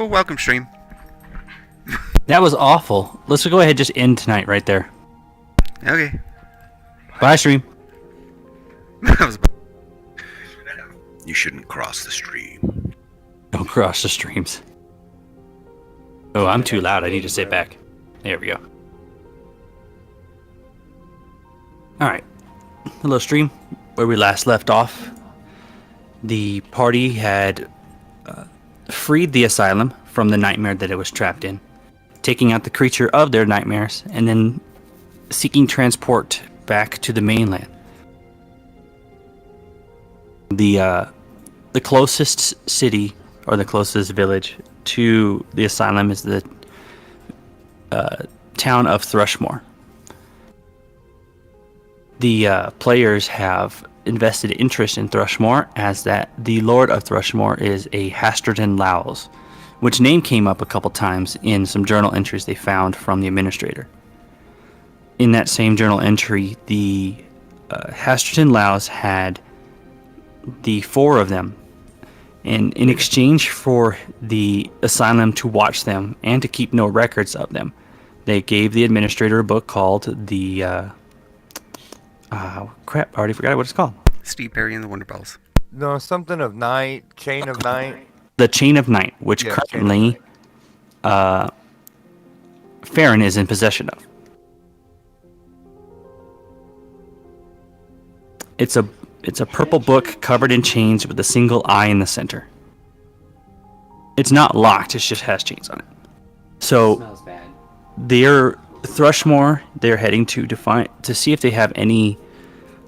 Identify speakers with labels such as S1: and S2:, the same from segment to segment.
S1: Oh, welcome, stream.
S2: That was awful. Let's go ahead and just end tonight right there.
S1: Okay.
S2: Bye, stream.
S1: That was.
S3: You shouldn't cross the stream.
S2: Don't cross the streams. Oh, I'm too loud. I need to sit back. There we go. Alright. Hello, stream. Where we last left off, the party had freed the asylum from the nightmare that it was trapped in, taking out the creature of their nightmares, and then seeking transport back to the mainland. The closest city, or the closest village to the asylum, is the town of Thrushmore. The players have invested interest in Thrushmore, as that the Lord of Thrushmore is a Hasterton Lowes, which name came up a couple times in some journal entries they found from the administrator. In that same journal entry, the Hasterton Lowes had the four of them, and in exchange for the asylum to watch them and to keep no records of them, they gave the administrator a book called the crap, I already forgot what it's called.
S1: Steve Perry and the Wonder Bells.
S4: No, something of night, chain of night.
S2: The Chain of Night, which
S4: Yeah,
S2: currently Farron is in possession of. It's a purple book covered in chains with a single eye in the center. It's not locked, it just has chains on it. So
S5: Smells bad.
S2: they're Thrushmore, they're heading to see if they have any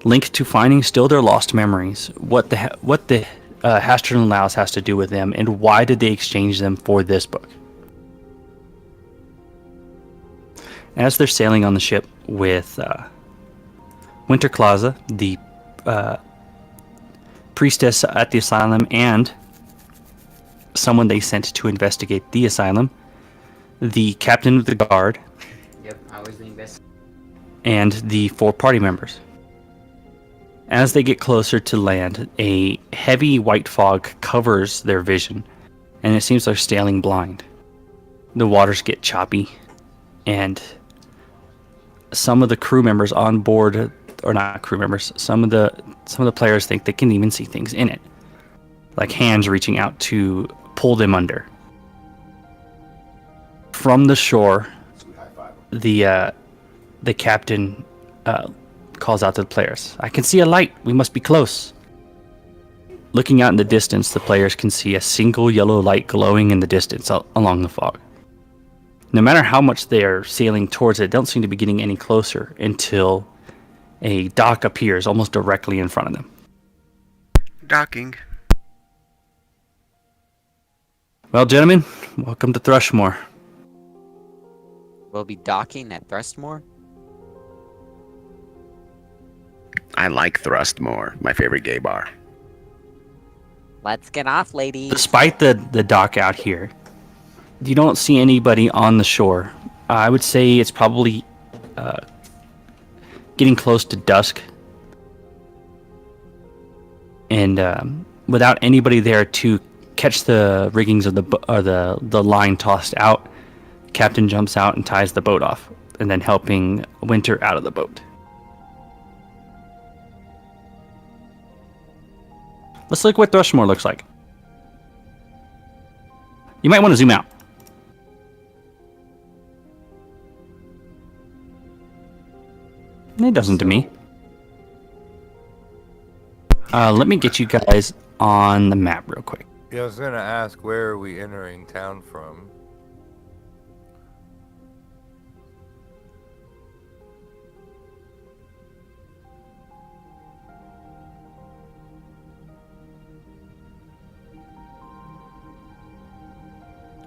S2: link to finding still their lost memories. What the Hasterton Lowes has to do with them, and why did they exchange them for this book? As they're sailing on the ship with Winter Clausa, the priestess at the asylum, and someone they sent to investigate the asylum, the captain of the guard,
S5: Yep, I was the investor.
S2: and the four party members. As they get closer to land, a heavy white fog covers their vision, and it seems they're sailing blind. The waters get choppy, and some of the crew members on board, or not crew members, some of the players think they can even see things in it, like hands reaching out to pull them under. From the shore, the captain calls out to the players, "I can see a light. We must be close." Looking out in the distance, the players can see a single yellow light glowing in the distance along the fog. No matter how much they are sailing towards it, they don't seem to be getting any closer until a dock appears almost directly in front of them.
S1: Docking.
S2: Well, gentlemen, welcome to Thrushmore.
S5: We'll be docking at Thrustmore.
S3: I like Thrustmore, my favorite gay bar.
S5: Let's get off, ladies.
S2: Despite the dock out here, you don't see anybody on the shore. I would say it's probably getting close to dusk, and without anybody there to catch the riggings of the line tossed out, Captain jumps out and ties the boat off, and then helping Winter out of the boat. Let's look what Thrushmore looks like. You might want to zoom out. It doesn't to me. Let me get you guys on the map real quick.
S4: Yeah, I was gonna ask, where are we entering town from?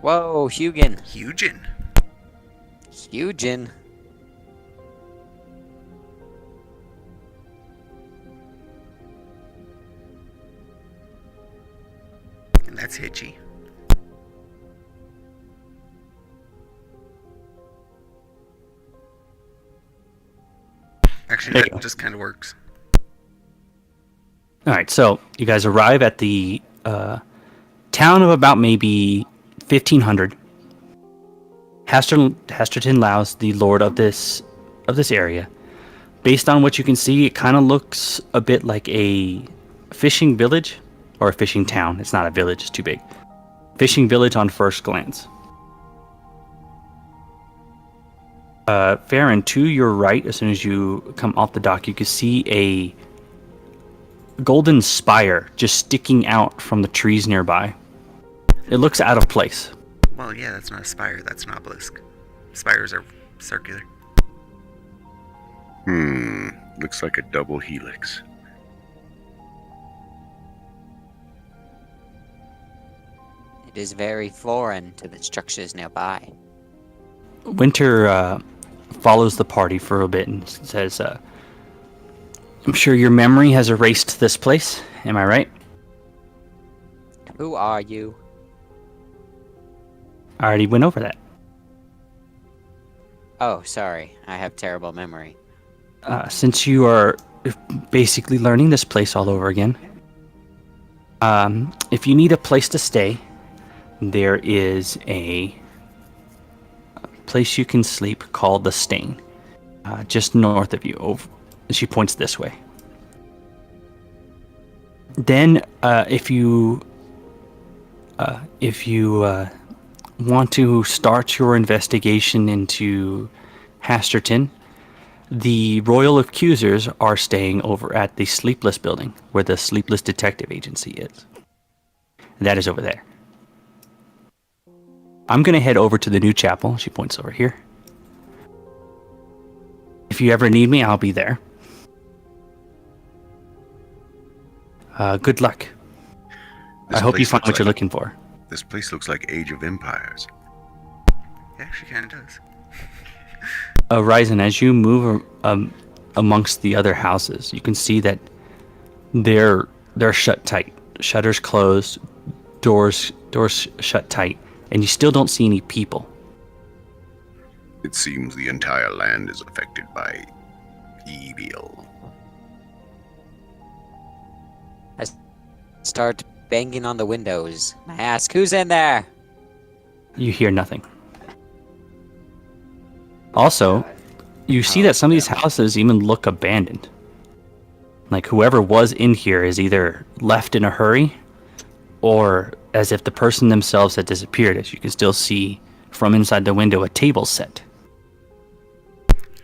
S5: Whoa, Hugin.
S1: Hugin.
S5: Hugin.
S1: And that's Hitchy. Actually,
S2: There you
S1: that
S2: go.
S1: just kind of works.
S2: All right, so you guys arrive at the town of about maybe 1500. Hasterton Laos, the lord of this area. Based on what you can see, it kind of looks a bit like a fishing village or a fishing town. It's not a village; it's too big. Fishing village on first glance. Farron, to your right, as soon as you come off the dock, you can see a golden spire just sticking out from the trees nearby. It looks out of place.
S1: Well, yeah, that's not a spire. That's an obelisk. Spires are circular.
S3: Looks like a double helix.
S5: It is very foreign to the structures nearby.
S2: Winter follows the party for a bit and says, I'm sure your memory has erased this place. Am I right?
S5: Who are you?
S2: I already went over that.
S5: Oh, sorry. I have terrible memory.
S2: Since you are basically learning this place all over again, if you need a place to stay, there is a place you can sleep called the Stain, just north of you. Over, she points this way. Then, if you want to start your investigation into Hasterton, the Royal Accusers are staying over at the Sleepless Building, where the Sleepless Detective Agency is. That is over there. I'm going to head over to the new chapel. She points over here. If you ever need me, I'll be there. Good luck. I hope you find what you're looking for.
S3: This place looks like Age of Empires.
S1: It actually kind of does.
S2: Ryzen, as you move amongst the other houses, you can see that they're shut tight. Shutters closed, doors shut tight, and you still don't see any people.
S3: It seems the entire land is affected by evil.
S5: I start banging on the windows. I ask, who's in there?
S2: You hear nothing. Also, you see that some of these houses even look abandoned. Like whoever was in here is either left in a hurry or as if the person themselves had disappeared, as you can still see from inside the window a table set.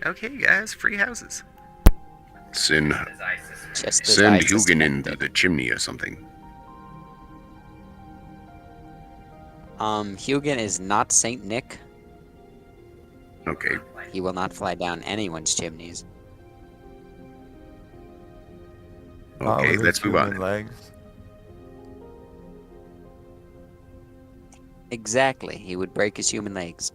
S1: Okay, guys, free houses.
S3: Send
S5: Just as I
S3: Hugin into
S5: suspected.
S3: the chimney or something.
S5: Hugin is not Saint Nick.
S3: Okay.
S5: He will not fly down anyone's chimneys.
S3: Okay,
S4: with
S3: let's
S4: his
S3: move on.
S4: human legs.
S5: Exactly. He would break his human legs.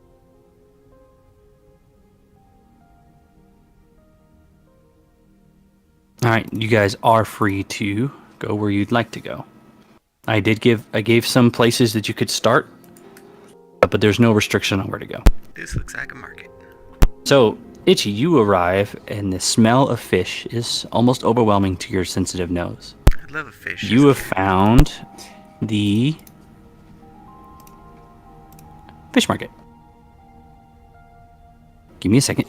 S2: All right, you guys are free to go where you'd like to go. I gave some places that you could start, but there's no restriction on where to go.
S1: This looks like a market.
S2: So, Itchy, you arrive, and the smell of fish is almost overwhelming to your sensitive nose.
S1: I love a fish.
S2: You have found the fish market. Give me a second.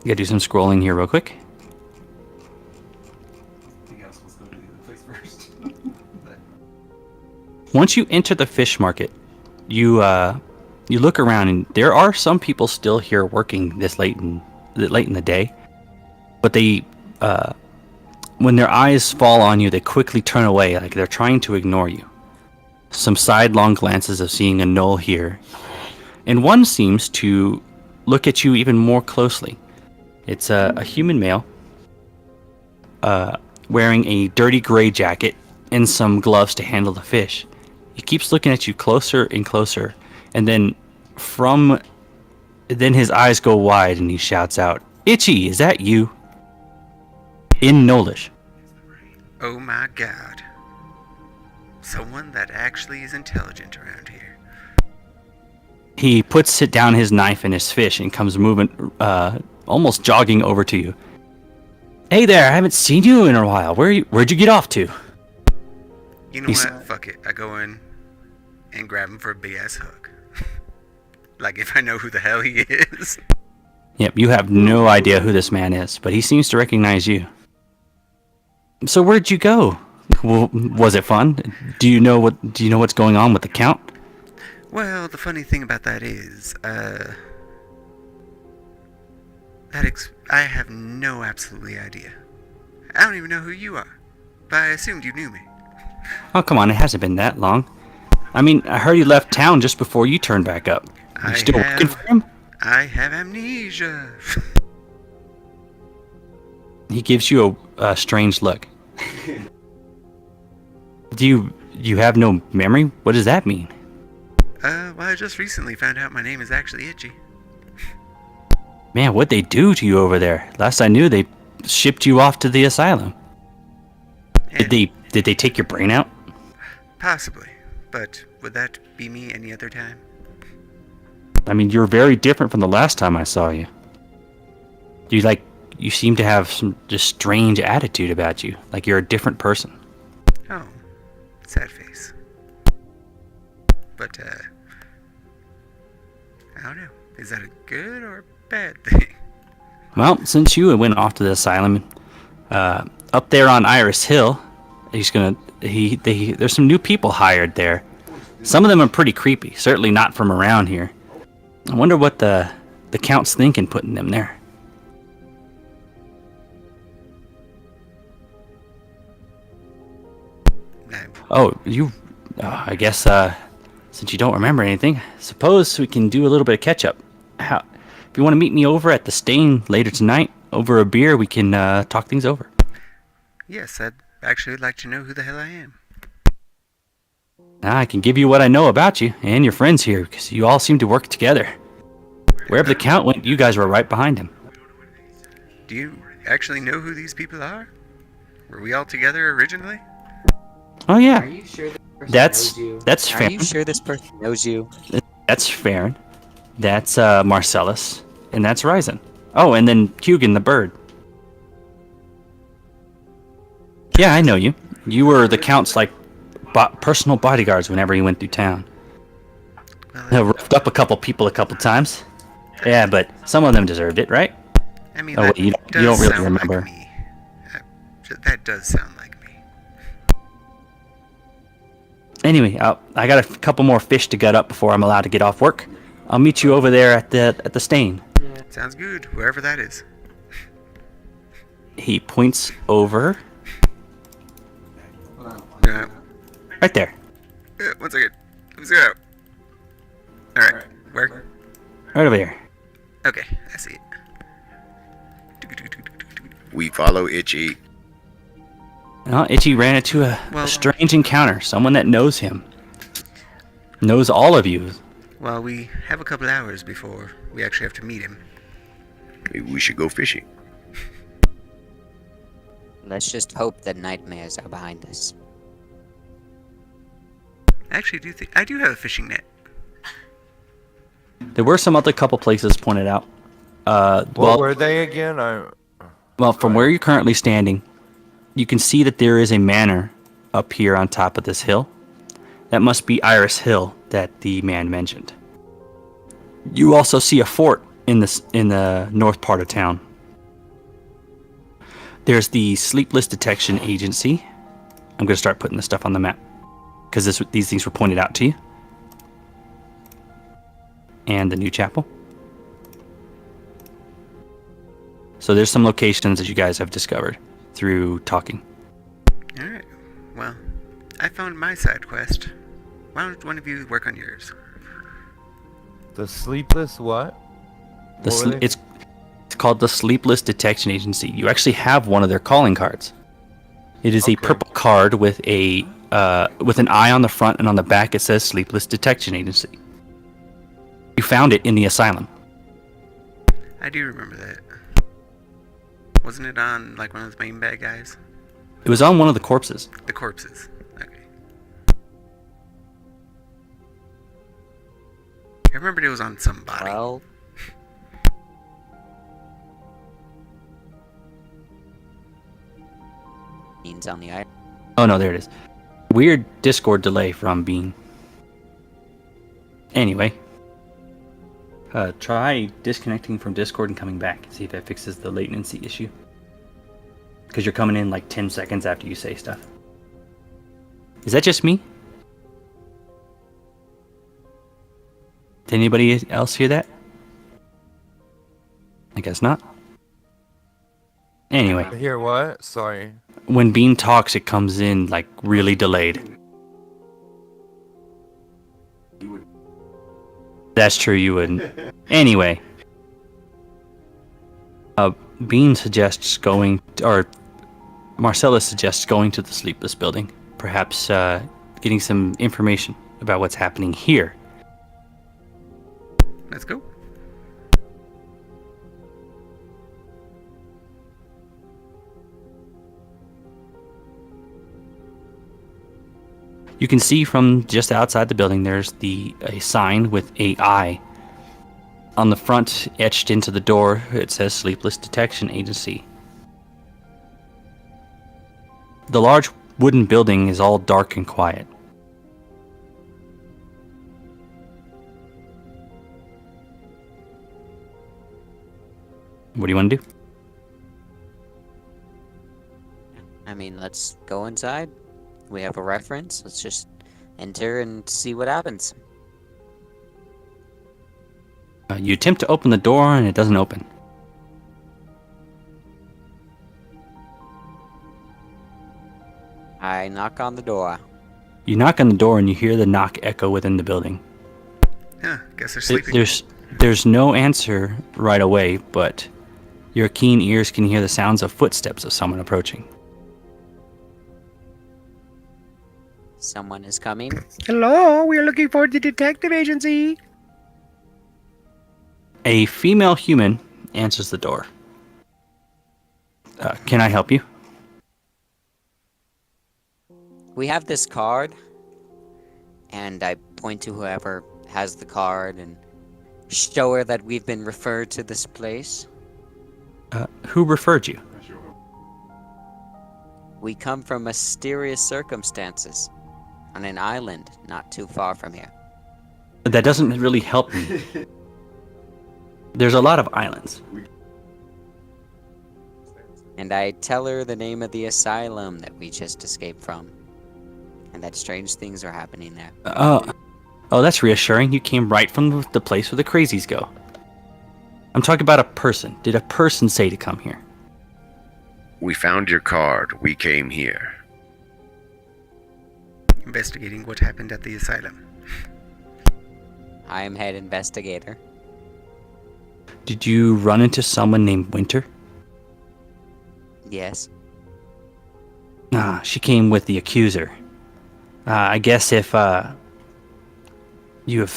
S2: Gotta do some scrolling here real quick. Once you enter the fish market, you look around, and there are some people still here working this late in the day. But they, when their eyes fall on you, they quickly turn away, like they're trying to ignore you. Some sidelong glances of seeing a knoll here, and one seems to look at you even more closely. It's a human male, wearing a dirty gray jacket and some gloves to handle the fish. He keeps looking at you closer and closer, and then his eyes go wide and he shouts out, "Itchy, is that you?" In Nolish.
S1: Oh my god. Someone that actually is intelligent around here.
S2: He puts down his knife and his fish and comes moving, almost jogging over to you. "Hey there, I haven't seen you in a while. Where'd you get off to?"
S1: You know
S2: He's-
S1: what? Fuck it. I go in and grab him for a big ass hug. Like if I know who the hell he is.
S2: Yep, you have no idea who this man is, but he seems to recognize you. So where'd you go? Well, was it fun? Do you know what's going on with the Count?
S1: Well, the funny thing about that is, I have no absolutely idea. I don't even know who you are, but I assumed you knew me.
S2: Oh, come on, it hasn't been that long. I mean, I heard he left town just before you turned back up. You still working for him?
S1: I have amnesia.
S2: He gives you a strange look. Do you have no memory? What does that mean?
S1: Well, I just recently found out my name is actually Itchy.
S2: Man, what'd they do to you over there? Last I knew, they shipped you off to the asylum.
S1: And
S2: Did they take your brain out?
S1: possibly, but would that be me any other time?
S2: I mean, you're very different from the last time I saw you. You seem to have some just strange attitude about you, like you're a different person.
S1: Oh, sad face. But, I don't know. Is that a good or a bad thing?
S2: Well, since you went off to the asylum, up there on Iris Hill, there's some new people hired there. Some of them are pretty creepy, certainly not from around here. I wonder what the Count's thinking putting them there. Oh, I guess, since you don't remember anything, suppose we can do a little bit of catch-up. If you want to meet me over at the Stain later tonight, over a beer, we can talk things over.
S1: Yes, I'd actually like to know who the hell I am.
S2: I can give you what I know about you and your friends here, because you all seem to work together. Wherever the Count went, you guys were right behind him.
S1: Do you actually know who these people are? Were we all together originally?
S2: Oh yeah,
S5: Are you sure this person
S2: that's
S5: knows you?
S2: that's
S5: Are
S2: fair.
S5: you sure this person knows you?
S2: That's Farron. That's Marcellus, and that's Ryzen. Oh, and then Hugin the bird. Yeah, I know you. You were the Count's personal bodyguards whenever he went through town.
S1: Well,
S2: Roughed up a couple people a couple times. Yeah, but some of them deserved it, right?
S1: I mean,
S2: Oh,
S1: that
S2: wait, you
S1: does
S2: don't really
S1: sound
S2: remember.
S1: like me. That does sound like me.
S2: Anyway, I got a couple more fish to gut up before I'm allowed to get off work. I'll meet you over there at the Stain.
S1: Sounds good, wherever that is.
S2: He points over
S1: Uh,
S2: right there.
S1: 1 second. Let's go. Alright, where?
S2: Right over here.
S1: Okay, I see it.
S3: We follow Itchy.
S2: Well, Itchy ran into a strange encounter. Someone that knows him. Knows all of you.
S1: Well, we have a couple hours before we actually have to meet him.
S3: Maybe we should go fishing.
S5: Let's just hope that nightmares are behind us.
S1: Actually, I do have a fishing net.
S2: There were some other couple places pointed out.
S4: What were they again?
S2: Well, from where you're currently standing, you can see that there is a manor up here on top of this hill. That must be Iris Hill that the man mentioned. You also see a fort in the north part of town. There's the Sleepless Detection Agency. I'm going to start putting this stuff on the map because these things were pointed out to you. And the new chapel. So there's some locations that you guys have discovered through talking.
S1: Alright, well, I found my side quest. Why don't one of you work on yours?
S4: The sleepless what? What were they?
S2: It's called the Sleepless Detection Agency. You actually have one of their calling cards. It is a purple card with an eye on the front, and on the back it says Sleepless Detection Agency. You found it in the asylum.
S1: I do remember that. Wasn't it on, like, one of the main bad guys?
S2: It was on one of the corpses.
S1: The corpses. Okay. I remembered it was on somebody.
S5: Well, means on the island.
S2: Oh no, there it is. Weird Discord delay from Bean. Anyway, try disconnecting from Discord and coming back and see if that fixes the latency issue. Because you're coming in like 10 seconds after you say stuff. Is that just me? Did anybody else hear that? I guess not. Anyway,
S4: Hear what? Sorry.
S2: when Bean talks, it comes in like really delayed. That's true, you wouldn't. Anyway, Bean suggests going, or Marcellus suggests going to the Sleepless Building. Perhaps getting some information about what's happening here.
S1: Let's go.
S2: You can see from just outside the building there's a sign with a eye. On the front, etched into the door, it says Sleepless Detection Agency. The large wooden building is all dark and quiet. What do you want to do?
S5: I mean, let's go inside. We have a reference. Let's just enter and see what happens.
S2: You attempt to open the door and it doesn't open.
S5: I knock on the door.
S2: You knock on the door and you hear the knock echo within the building.
S1: Yeah, guess they're sleeping.
S2: There's no answer right away, but your keen ears can hear the sounds of footsteps of someone approaching.
S5: Someone is coming.
S1: Hello, we are looking for the detective agency.
S2: A female human answers the door. Can I help you?
S5: We have this card, and I point to whoever has the card and show her that we've been referred to this place.
S2: Who referred you?
S5: We come from mysterious circumstances on an island not too far from here.
S2: That doesn't really help me. There's a lot of islands.
S5: And I tell her the name of the asylum that we just escaped from, and that strange things are happening there.
S2: Oh, that's reassuring. You came right from the place where the crazies go. I'm talking about a person. Did a person say to come here?
S3: We found your card. We came here.
S1: Investigating what happened at the asylum.
S5: I am head investigator.
S2: Did you run into someone named Winter?
S5: Yes.
S2: She came with the accuser. I guess if you have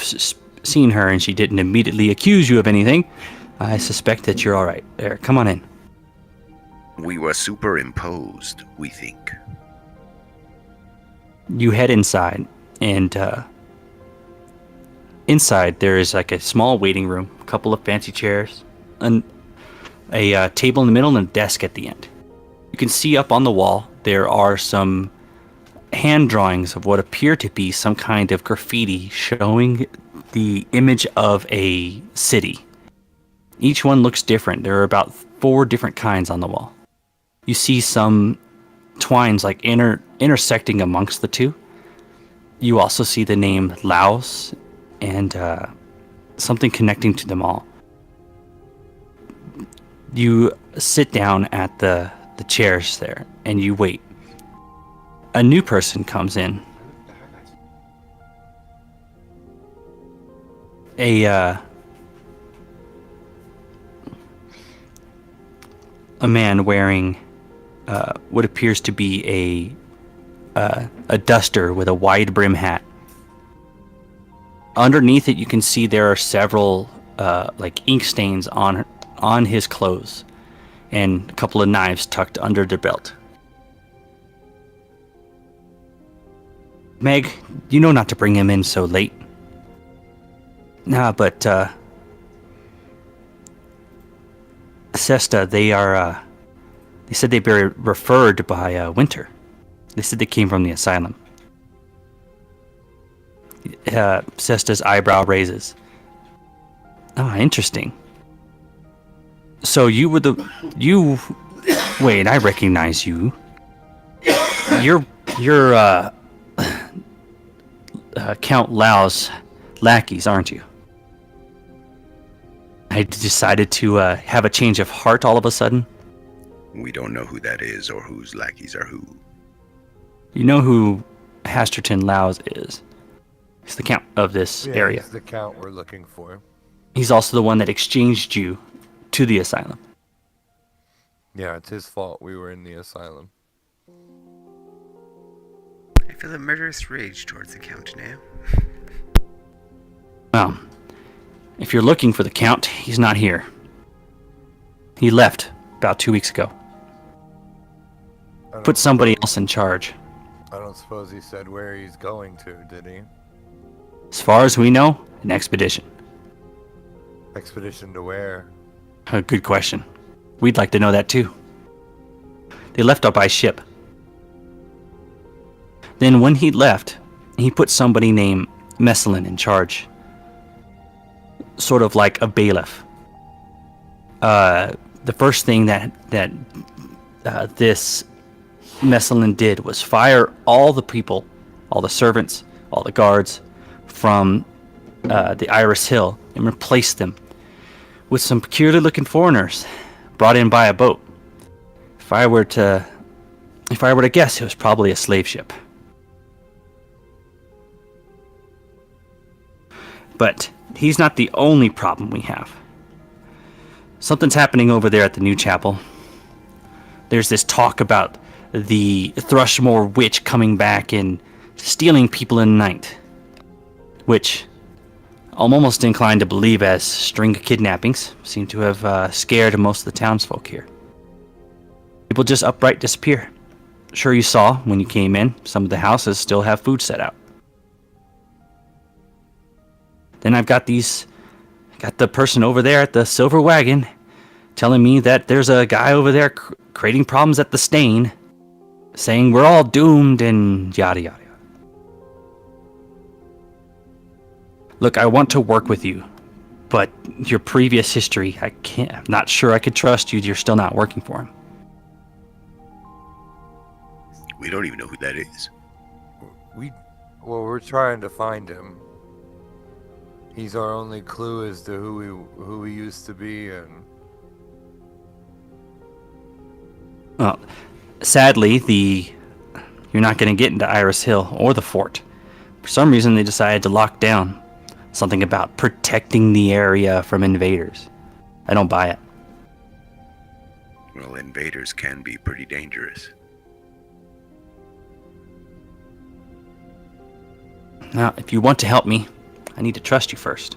S2: seen her and she didn't immediately accuse you of anything, I suspect that you're alright. There, come on in.
S3: We were superimposed, we think.
S2: You head inside, and inside there is like a small waiting room, a couple of fancy chairs, and a table in the middle and a desk at the end. You can see up on the wall there are some hand drawings of what appear to be some kind of graffiti showing the image of a city. Each one looks different. There are about 4 different kinds on the wall. You see some twines like intersecting amongst the two. You also see the name Laos and something connecting to them all. You sit down at the chairs there and you wait. A new person comes in. A man wearing what appears to be a duster with a wide brim hat. Underneath it, you can see there are several like ink stains on his clothes, and a couple of knives tucked under their belt. Meg, you know not to bring him in so late. Nah, but Sesta, they said they were referred by Winter. They said they came from the asylum. Sesta's eyebrow raises. Ah, interesting. So you were you. Wait, I recognize you. You're Count Lau's lackeys, aren't you? I decided to have a change of heart all of a sudden.
S3: We don't know who that is or whose lackeys are who.
S2: You know who Hasterton Laus is. He's the count of this area.
S4: He's the count we're looking for.
S2: He's also the one that exchanged you to the asylum.
S4: Yeah, it's his fault we were in the asylum.
S1: I feel a murderous rage towards the Count now.
S2: Well, if you're looking for the Count, he's not here. He left about 2 weeks ago. Put somebody else in charge.
S4: I don't suppose he said where he's going to, did he?
S2: As far as we know, an expedition.
S4: Expedition to where?
S2: A good question. We'd like to know that too. They left up by ship. Then when he left, he put somebody named Messelin in charge. Sort of like a bailiff. The first thing that this Messelin did was fire all the people, all the servants, all the guards from the Iris Hill and replace them with some peculiar looking foreigners brought in by a boat. If I were to guess, it was probably a slave ship. But he's not the only problem we have. Something's happening over there at the new chapel. There's this talk about the Thrushmore witch coming back and stealing people in the night, which I'm almost inclined to believe as string kidnappings seem to have scared most of the townsfolk here. People just upright disappear. Sure, you saw when you came in, some of the houses still have food set out. Then I've got the person over there at the Silver Wagon telling me that there's a guy over there creating problems at the Stain, saying we're all doomed and yada yada. Look, I want to work with you, but your previous history, I'm not sure I could trust you. You're still not working for him.
S3: We don't even know who that is.
S4: We're trying to find him. He's our only clue as to who he used to be, and
S2: well, sadly, you're not going to get into Iris Hill or the fort. For some reason, they decided to lock down something about protecting the area from invaders. I don't buy it.
S3: Well, invaders can be pretty dangerous.
S2: Now, if you want to help me, I need to trust you first.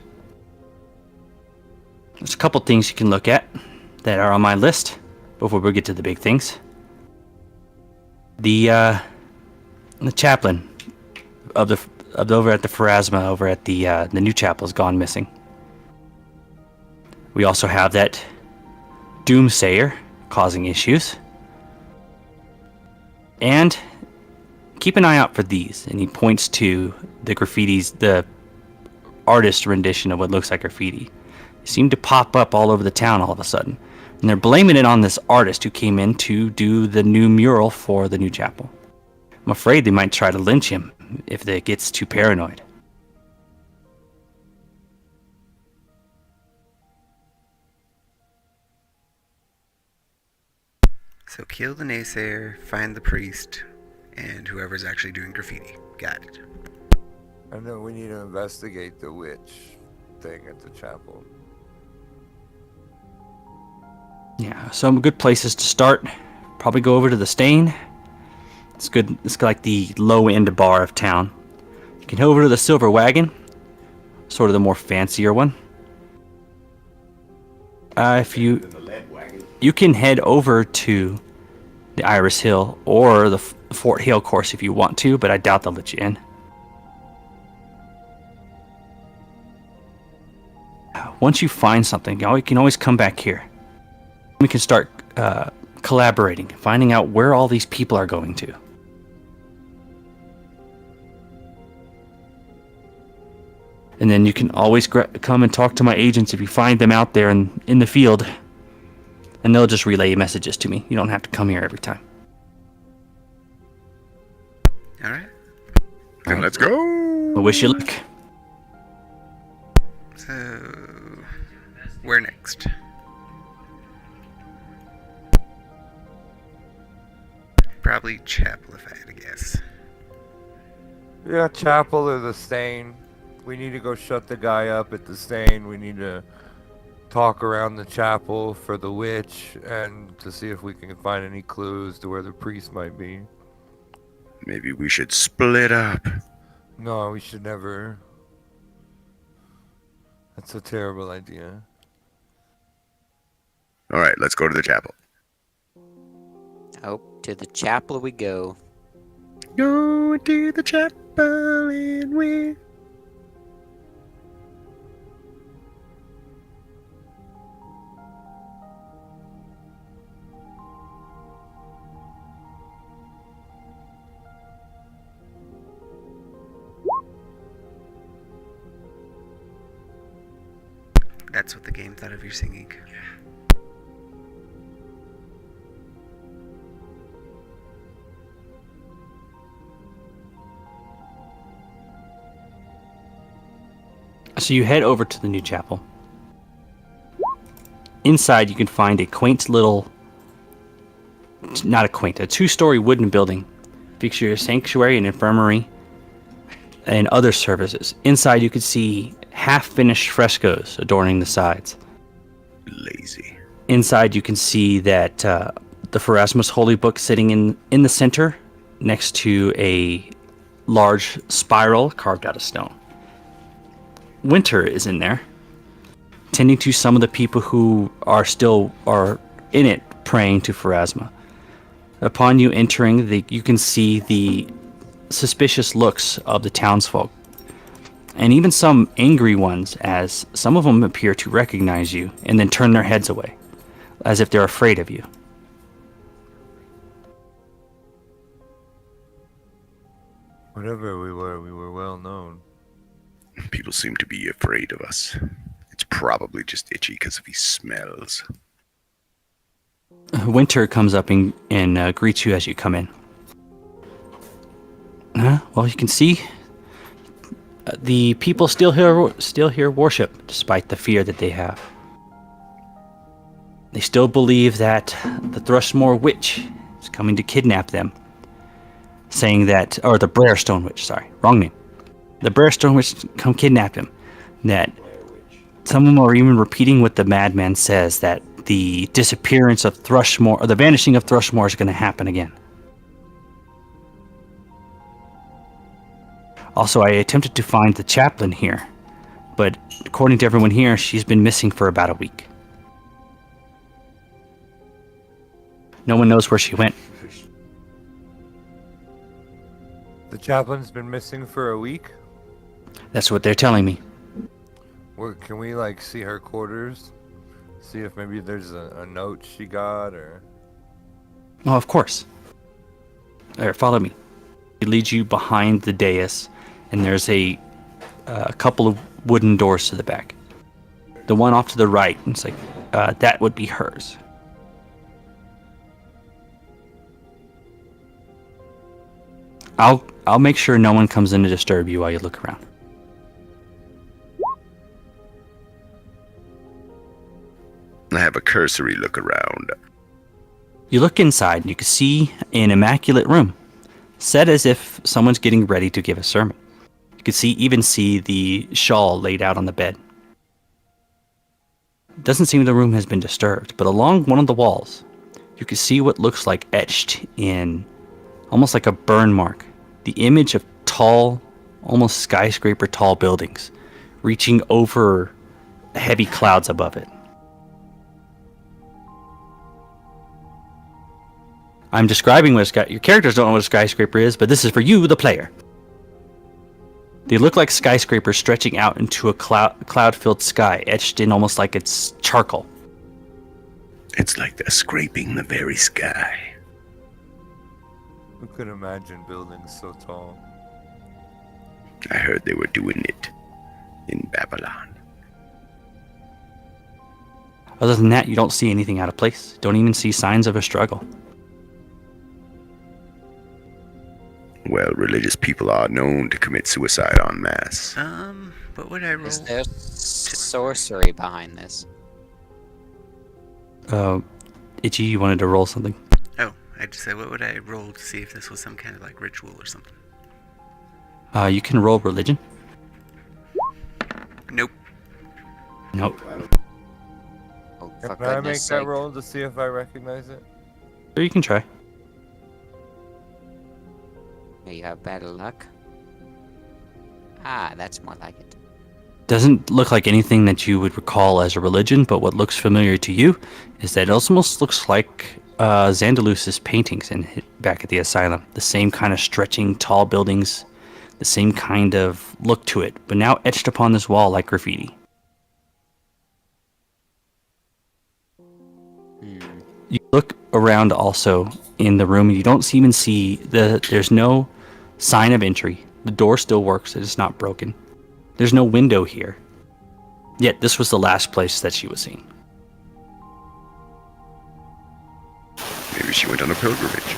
S2: There's a couple things you can look at that are on my list before we get to the big things. The chaplain of over at the Pharasma over at the new chapel has gone missing. We also have that doomsayer causing issues. And keep an eye out for these. And he points to the graffitis, the artist rendition of what looks like graffiti. They seem to pop up all over the town all of a sudden. And they're blaming it on this artist who came in to do the new mural for the new chapel. I'm afraid they might try to lynch him if it gets too paranoid.
S1: So kill the naysayer, find the priest, and whoever's actually doing graffiti. Got it.
S4: I know we need to investigate the witch thing at the chapel.
S2: Yeah, some good places to start. Probably go over to the Stain. It's good. It's like the low-end bar of town. You can head over to the Silver Wagon, sort of the more fancier one. If you can head over to the Iris Hill or the Fort Hill course if you want to, but I doubt they'll let you in. Once you find something, you can always come back here. We can start collaborating, finding out where all these people are going to. And then you can always come and talk to my agents if you find them out there in the field. And they'll just relay messages to me. You don't have to come here every time.
S1: All right.
S3: Then let's go.
S2: I wish you luck.
S1: So, where next? Probably chapel, if I had to guess.
S4: Yeah, chapel or the stain. We need to go shut the guy up at the stain. We need to talk around the chapel for the witch and to see if we can find any clues to where the priest might be.
S3: Maybe we should split up.
S4: No, we should never. That's a terrible idea.
S3: All right, let's go to the chapel.
S5: Oh, to the chapel we go.
S3: Go to the chapel and we...
S1: That's what the game thought of your singing.
S2: So you head over to the new chapel. Inside, you can find a quaint little, not a quaint, a 2-story wooden building. Feature a sanctuary and infirmary and other services. Inside, you can see half-finished frescoes adorning the sides.
S3: Lazy.
S2: Inside, you can see that the Pharasma's Holy Book sitting in the center next to a large spiral carved out of stone. Winter is in there, tending to some of the people who are in it praying to Pharasma. Upon you entering, you can see the suspicious looks of the townsfolk, and even some angry ones, as some of them appear to recognize you and then turn their heads away, as if they're afraid of you.
S4: Whatever we were well known.
S3: People seem to be afraid of us. It's probably just itchy because of his smells.
S2: Winter comes up and greets you as you come in. Well, you can see the people still here worship, despite the fear that they have. They still believe that the Thrushmore Witch is coming to kidnap them, saying that, or the Brarestone Witch, sorry, wrong name. The Brarestone Witch come kidnap him. That some of them are even repeating what the madman says, that the disappearance of Thrushmore, or the vanishing of Thrushmore, is going to happen again. Also, I attempted to find the chaplain here, but according to everyone here, she's been missing for about a week. No one knows where she went.
S4: The chaplain's been missing for a week?
S2: That's what they're telling me.
S4: Can we, like, see her quarters? See if maybe there's a note she got, or...
S2: Oh, of course. There, follow me. He leads you behind the dais, and there's a couple of wooden doors to the back. The one off to the right, it's like, that would be hers. I'll make sure no one comes in to disturb you while you look around.
S3: I have a cursory look around.
S2: You look inside and you can see an immaculate room, set as if someone's getting ready to give a sermon. You can even see the shawl laid out on the bed. It doesn't seem the room has been disturbed, but along one of the walls, you can see what looks like etched in almost like a burn mark, the image of tall, almost skyscraper tall buildings reaching over heavy clouds above it. I'm describing what your characters don't know what a skyscraper is, but this is for you, the player. They look like skyscrapers stretching out into a cloud-filled sky, etched in almost like it's charcoal.
S3: It's like they're scraping the very sky.
S4: Who could imagine buildings so tall?
S3: I heard they were doing it in Babylon.
S2: Other than that, you don't see anything out of place. Don't even see signs of a struggle.
S3: Well, religious people are known to commit suicide en masse.
S1: What would I roll?
S5: Is there sorcery behind this?
S2: Itchy, you wanted to roll something?
S1: Oh, I just said, what would I roll to see if this was some kind of like ritual or something?
S2: You can roll religion.
S1: Nope.
S2: Nope.
S5: Oh, for
S4: Can I make
S5: goodness
S4: that
S5: sake.
S4: roll to see if I recognize it?
S2: Or you can try.
S5: You have better luck. Ah, that's more like it.
S2: Doesn't look like anything that you would recall as a religion, but what looks familiar to you is that it almost looks like Zandalus's paintings back at the asylum. The same kind of stretching tall buildings, the same kind of look to it, but now etched upon this wall like graffiti. You look around also in the room and you don't even see there's no sign of entry. The door still works, it is not broken. There's no window here. Yet this was the last place that she was seen.
S3: Maybe she went on a pilgrimage.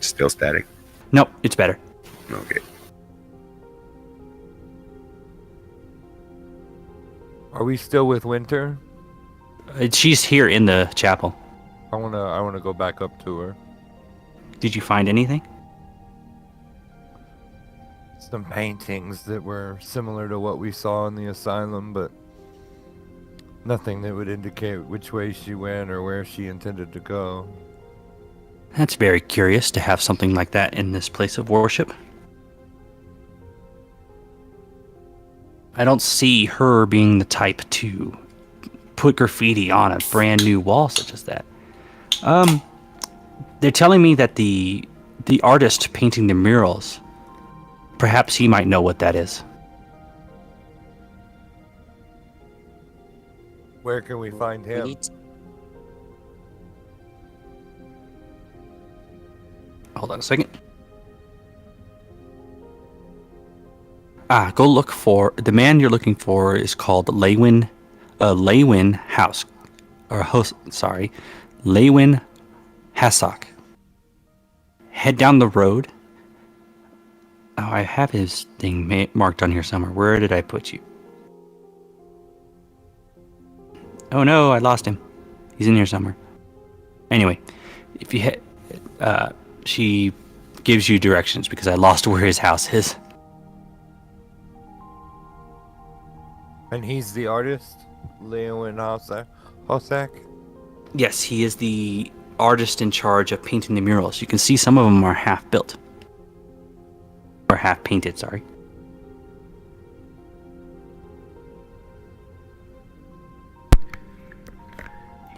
S3: Still static?
S2: Nope, it's better.
S3: Okay.
S4: Are we still with Winter?
S2: She's here in the chapel.
S4: I wanna go back up to her.
S2: Did you find anything?
S4: Some paintings that were similar to what we saw in the asylum, but nothing that would indicate which way she went or where she intended to go.
S2: That's very curious to have something like that in this place of worship. I don't see her being the type to put graffiti on a brand new wall such as that. They're telling me that the artist painting the murals, perhaps he might know what that is.
S4: Where can we find
S5: We
S4: him?
S5: need to-
S2: Hold on a second. Go look for the man you're looking for is called Lewin House, or host. Sorry, Lewin Hassock. Head down the road. Oh, I have his thing marked on here somewhere. Where did I put you? Oh no, I lost him. He's in here somewhere. Anyway, if you hit, she gives you directions because I lost where his house is.
S4: And he's the artist? Lewin Hossack?
S2: Yes, he is the artist in charge of painting the murals. You can see some of them are half built. Or half painted, sorry.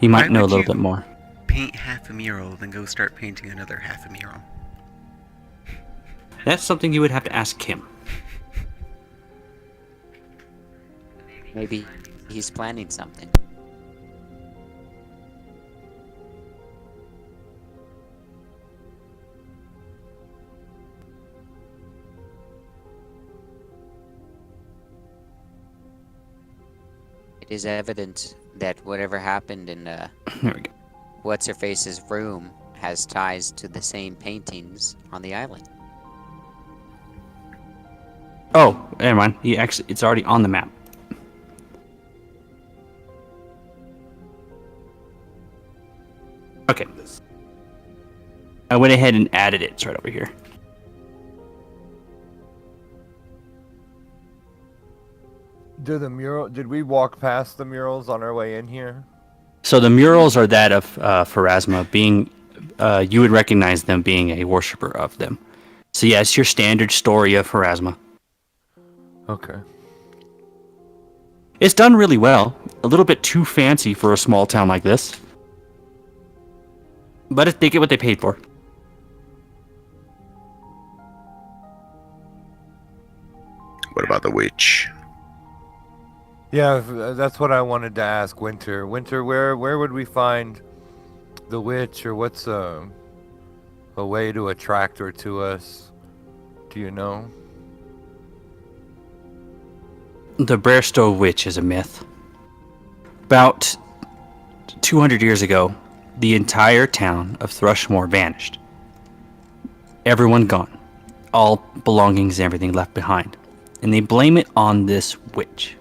S2: He
S1: Why
S2: might know a
S1: would
S2: little
S1: you
S2: bit more.
S1: Paint half a mural, then go start painting another half a mural.
S2: That's something you would have to ask him.
S5: Maybe he's planning something. It is evident that whatever happened in
S2: Here we go.
S5: What's-Her-Face's room has ties to the same paintings on the island.
S2: Oh, never mind. It's already on the map. Okay. I went ahead and added it. It's right over here.
S4: Did we walk past the murals on our way in here?
S2: So the murals are that of Pharasma being, you would recognize them being a worshiper of them. So yeah, it's your standard story of Pharasma.
S4: Okay.
S2: It's done really well. A little bit too fancy for a small town like this. But they get what they paid for.
S3: What about the witch?
S4: Yeah, that's what I wanted to ask Winter. Winter, where would we find the witch, or what's a way to attract her to us? Do you know?
S2: The Bairstow Witch is a myth. About 200 years ago, the entire town of Thrushmore vanished. Everyone gone. All belongings and everything left behind. And they blame it on this witch,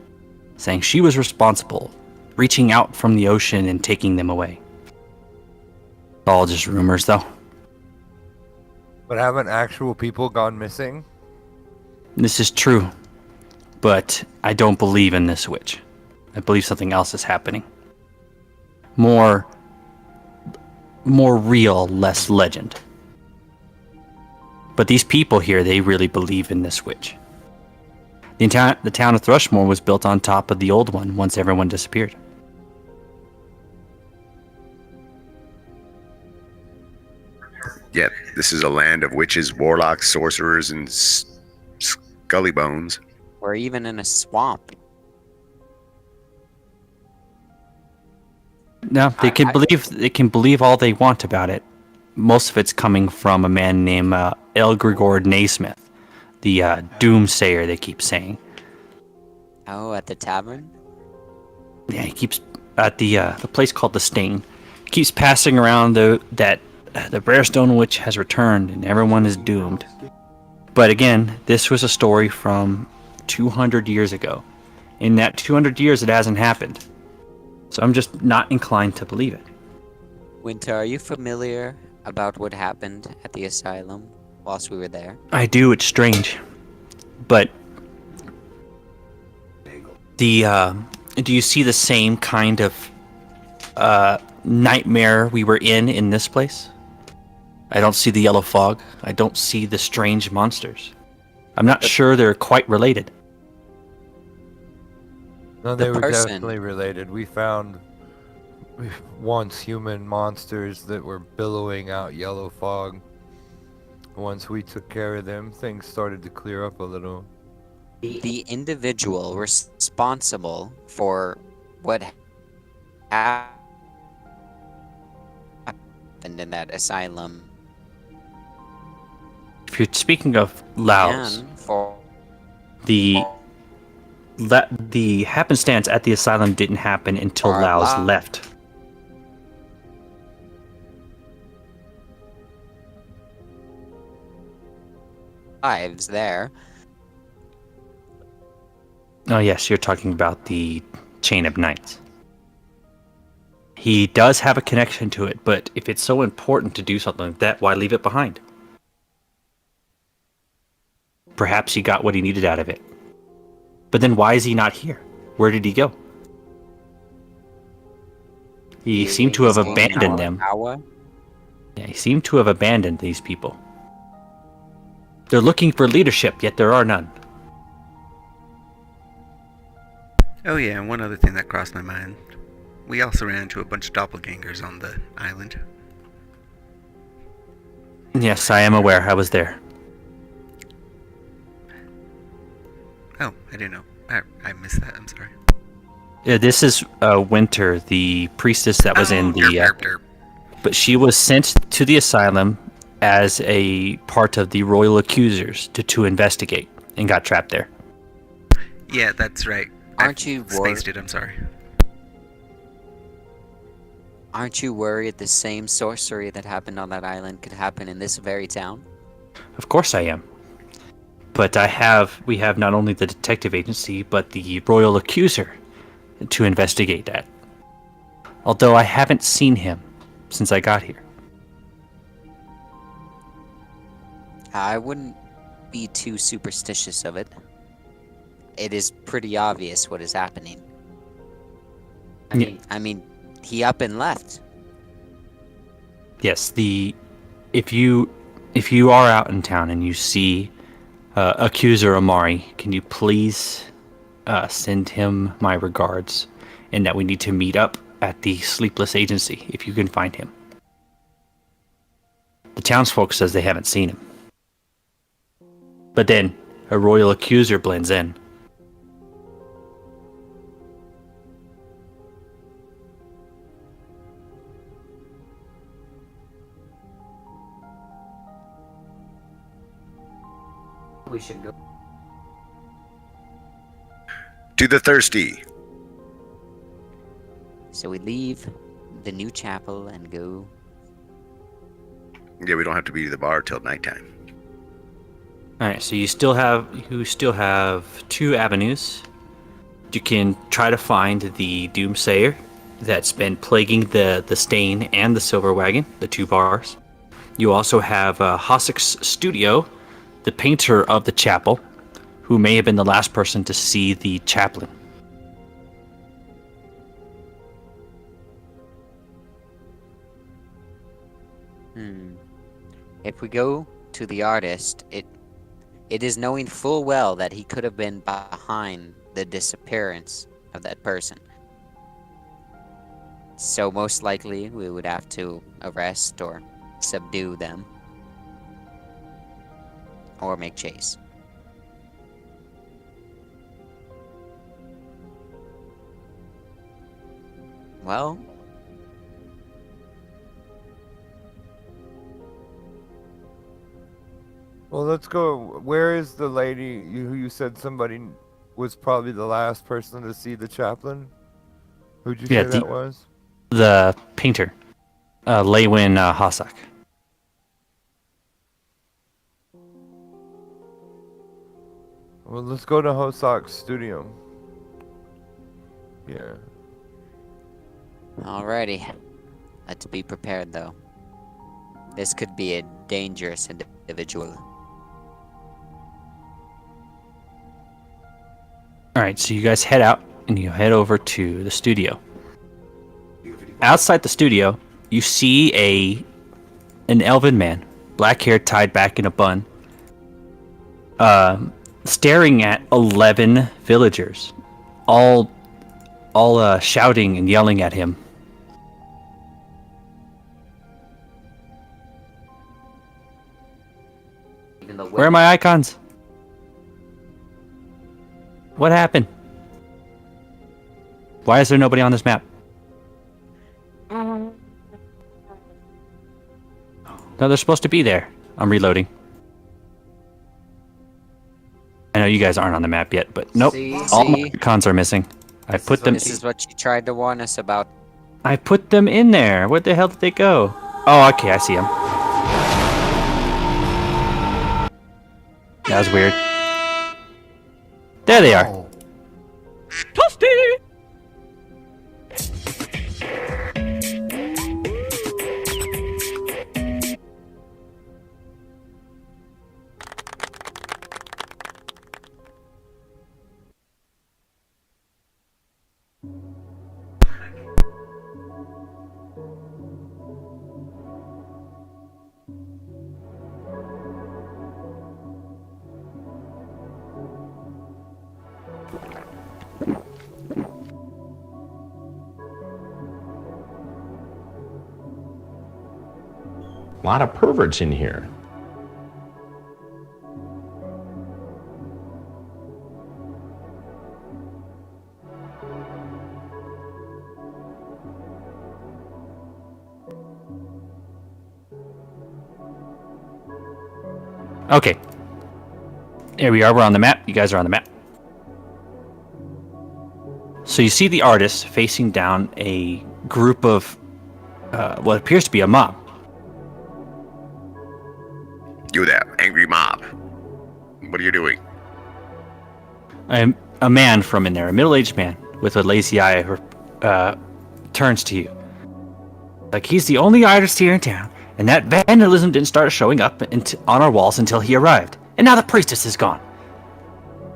S2: saying she was responsible, reaching out from the ocean and taking them away. All just rumors, though.
S4: But haven't actual people gone missing?
S2: This is true, but I don't believe in this witch. I believe something else is happening. More real, less legend. But these people here, they really believe in this witch. The town of Thrushmore was built on top of the old one once everyone disappeared.
S3: Yet, this is a land of witches, warlocks, sorcerers, and scully bones.
S5: We're even in a swamp.
S2: No, they can believe all they want about it. Most of it's coming from a man named Elgrigord Naismith, the doomsayer they keep saying.
S5: Oh, at the tavern?
S2: Yeah, he keeps at the place called the Stain. Keeps passing around that the Barestone Witch has returned and everyone is doomed. But again, this was a story from 200 years ago. In that 200 years, it hasn't happened. So I'm just not inclined to believe it.
S5: Winter, are you familiar about what happened at the asylum whilst we were there?
S2: I do, it's strange. But do you see the same kind of nightmare we were in this place? I don't see the yellow fog. I don't see the strange monsters. I'm not sure they're quite related.
S4: No,
S5: The
S4: they were
S5: person-
S4: definitely related. We found once human monsters that were billowing out yellow fog. Once we took care of them, things started to clear up a little.
S5: The individual responsible for what happened in that asylum
S2: If you're speaking of Laos,
S5: and for
S2: the happenstance at the asylum didn't happen until
S5: Our
S2: Laos
S5: li-
S2: left.
S5: lives there.
S2: Oh yes, you're talking about the Chain of Knights. He does have a connection to it, but if it's so important to do something like that, why leave it behind? Perhaps he got what he needed out of it. But then why is he not here? Where did he go? He seemed to have
S5: He's gaining
S2: abandoned
S5: our
S2: them.
S5: power.
S2: Yeah, he seemed to have abandoned these people. They're looking for leadership, yet there are none.
S1: Oh yeah, and one other thing that crossed my mind. We also ran into a bunch of doppelgangers on the island.
S2: Yes, I am aware. I was there.
S1: Oh, I didn't know. I missed that. I'm sorry.
S2: This is Winter, the priestess that was in the...
S1: derp, derp.
S2: But she was sent to the asylum as a part of the royal accusers to investigate and got trapped there.
S1: Yeah, that's right.
S5: Aren't you
S1: spaced it? I'm sorry.
S5: Aren't you worried the same sorcery that happened on that island could happen in this very town?
S2: Of course I am. But we have not only the detective agency, but the royal accuser to investigate that. Although I haven't seen him since I got here.
S5: I wouldn't be too superstitious of it. It is pretty obvious what is happening. I mean, he up and left.
S2: Yes, if you are out in town and you see accuser Amari, can you please send him my regards, and that we need to meet up at the Sleepless Agency if you can find him. The townsfolk says they haven't seen him. But then a royal accuser blends in.
S5: we should go.
S3: To the thirsty.
S5: So we leave the new chapel and go.
S3: Yeah, we don't have to be to the bar till nighttime.
S2: All right, so you still have two avenues. You can try to find the Doomsayer that's been plaguing the Stain and the Silver Wagon, the two bars. You also have Hossack's studio, the painter of the chapel, who may have been the last person to see the chaplain.
S5: If we go to the artist, it is knowing full well that he could have been behind the disappearance of that person. So most likely we would have to arrest or subdue them. Or make chase. Well,
S4: Well, let's go. Where is the lady who you said somebody was probably the last person to see the chaplain? Who'd you
S2: Yeah,
S4: say that was?
S2: The painter, Lewin Hossack.
S4: Well, let's go to Hossack's studio. Yeah.
S5: alrighty. Let's be prepared though. This could be a dangerous individual.
S2: All right, so you guys head out and you head over to the studio. Outside the studio, you see an elven man, black hair tied back in a bun, staring at 11 villagers, all shouting and yelling at him. Where are my icons? What happened? Why is there nobody on this map? No, they're supposed to be there. I'm reloading. I know you guys aren't on the map yet, but nope. All my icons are missing. I put them.
S5: This is what you tried to warn us about.
S2: I put them in there. Where the hell did they go? Oh, okay, I see them. That was weird. There they are. Toasty!
S6: A lot of perverts in here.
S2: Okay. There we are. We're on the map. You guys are on the map. So you see the artist facing down a group of what appears to be a mob.
S3: You that angry mob. What are you doing?
S2: A man from in there, a middle-aged man with a lazy eye, turns to you. Like he's the only artist here in town, and that vandalism didn't start showing up on our walls until he arrived. And now the priestess is gone.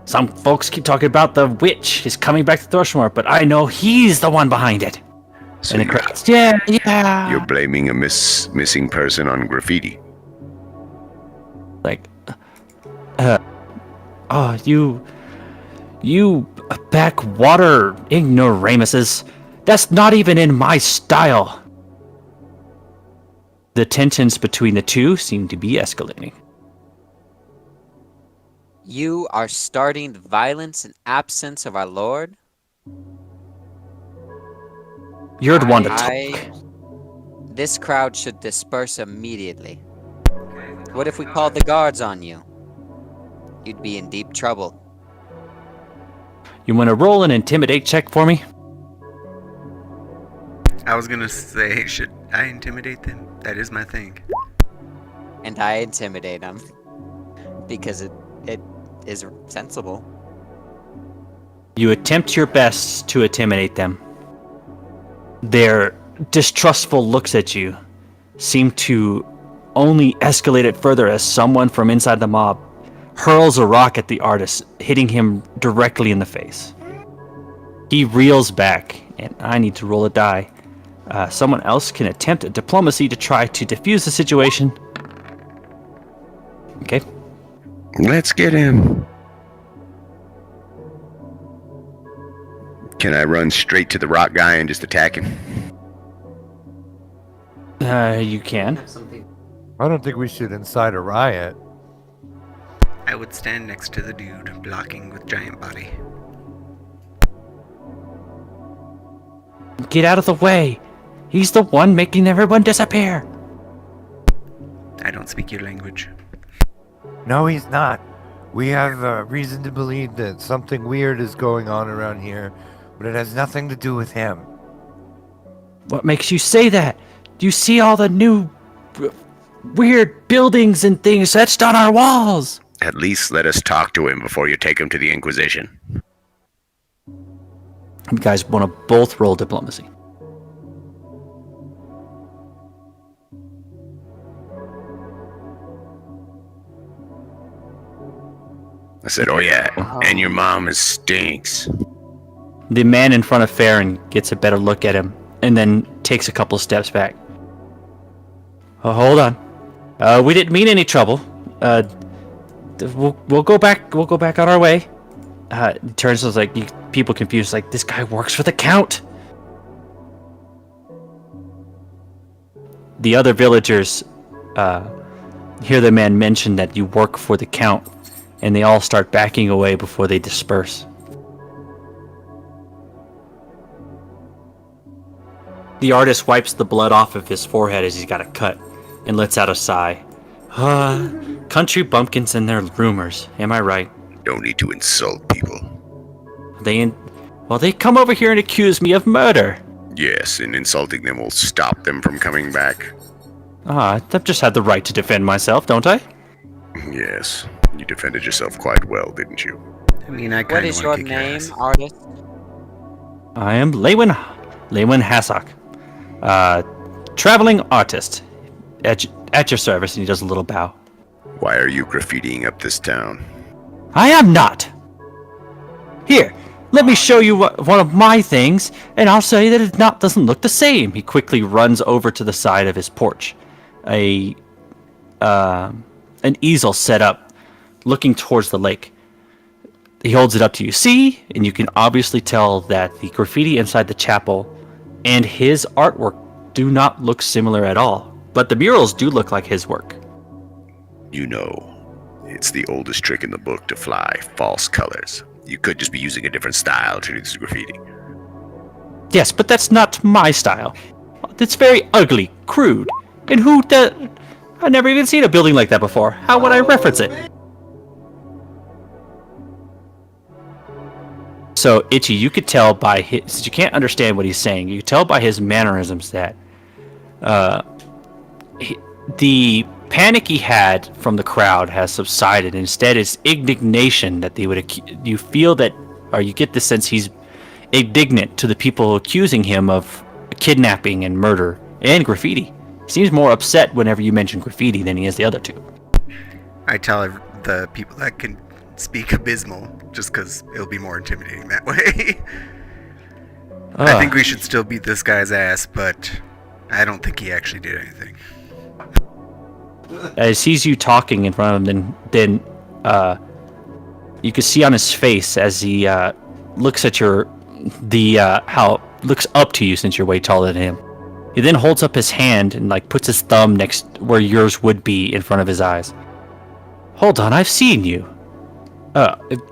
S2: Some folks keep talking about the witch is coming back to Thrushmore, but I know he's the one behind it.
S3: So
S2: And the crowds, yeah.
S3: you're blaming a missing person on graffiti.
S2: Like, oh, you backwater ignoramuses. That's not even in my style. The tensions between the two seem to be escalating.
S5: You are starting the violence and absence of our Lord?
S2: You're the one to talk.
S5: This crowd should disperse immediately. What if we called the guards on you? you'd be in deep trouble.
S2: You want to roll an intimidate check for me?
S1: I was gonna say, should I intimidate them? That is my thing.
S5: And I intimidate them. Because it is sensible.
S2: You attempt your best to intimidate them. Their distrustful looks at you seem to only escalate it further as someone from inside the mob hurls a rock at the artist, hitting him directly in the face. He reels back, and I need to roll a die. Someone else can attempt a diplomacy to try to defuse the situation. Okay.
S3: Let's get him. Can I run straight to the rock guy and just attack him?
S2: You can.
S4: I don't think we should incite a riot.
S1: I would stand next to the dude, blocking with giant body.
S2: Get out of the way. He's the one making everyone disappear.
S1: I don't speak your language.
S4: No, he's not. We have reason to believe that something weird is going on around here, but it has nothing to do with him.
S2: What makes you say that? Do you see all the new weird buildings and things etched on our walls?
S3: At least let us talk to him before you take him to the Inquisition.
S2: You guys want to both roll diplomacy.
S3: I said, oh yeah, and your mom stinks.
S2: The man in front of Farron gets a better look at him and then takes a couple steps back. Oh, hold on. We didn't mean any trouble. We'll go back. We'll go back on our way. It turns out like people confused. Like, this guy works for the Count. The other villagers hear the man mention that you work for the Count, and they all start backing away before they disperse. The artist wipes the blood off of his forehead as he's got a cut and lets out a sigh. Country bumpkins and their rumors. Am I right?
S3: Don't need to insult people.
S2: They come over here and accuse me of murder.
S3: Yes, and insulting them will stop them from coming back.
S2: I've just had the right to defend myself, don't I?
S3: Yes, you defended yourself quite well, didn't you?
S1: I mean, I
S5: What
S1: kind of
S5: is
S1: want
S5: your
S1: to kick your
S5: name,
S1: ass.
S5: artist?
S2: I am Lewin Hassock. Traveling artist. At your service, and he does a little bow.
S3: Why are you graffitiing up this town?
S2: I am not! Here, let me show you one of my things, and I'll say that it doesn't look the same. He quickly runs over to the side of his porch. An easel set up, looking towards the lake. He holds it up to you. See? And you can obviously tell that the graffiti inside the chapel and his artwork do not look similar at all. But the murals do look like his work.
S3: You know, it's the oldest trick in the book to fly false colors. You could just be using a different style to do this graffiti.
S2: Yes, but that's not my style. It's very ugly, crude. And I've never even seen a building like that before. How would I reference it? So, Itchy, you could tell by his... Since you can't understand what he's saying, you could tell by his mannerisms that... the panic he had from the crowd has subsided. Instead, it's indignation that they would... You feel that... Or you get the sense he's indignant to the people accusing him of kidnapping and murder and graffiti. He seems more upset whenever you mention graffiti than he is the other two.
S1: I tell the people that can speak abysmal, just because it'll be more intimidating that way. I think we should still beat this guy's ass, but I don't think he actually did anything.
S2: As he sees you talking in front of him, then you can see on his face as he looks at looks up to you since you're way taller than him. He then holds up his hand and puts his thumb next where yours would be in front of his eyes. Hold on, I've seen you.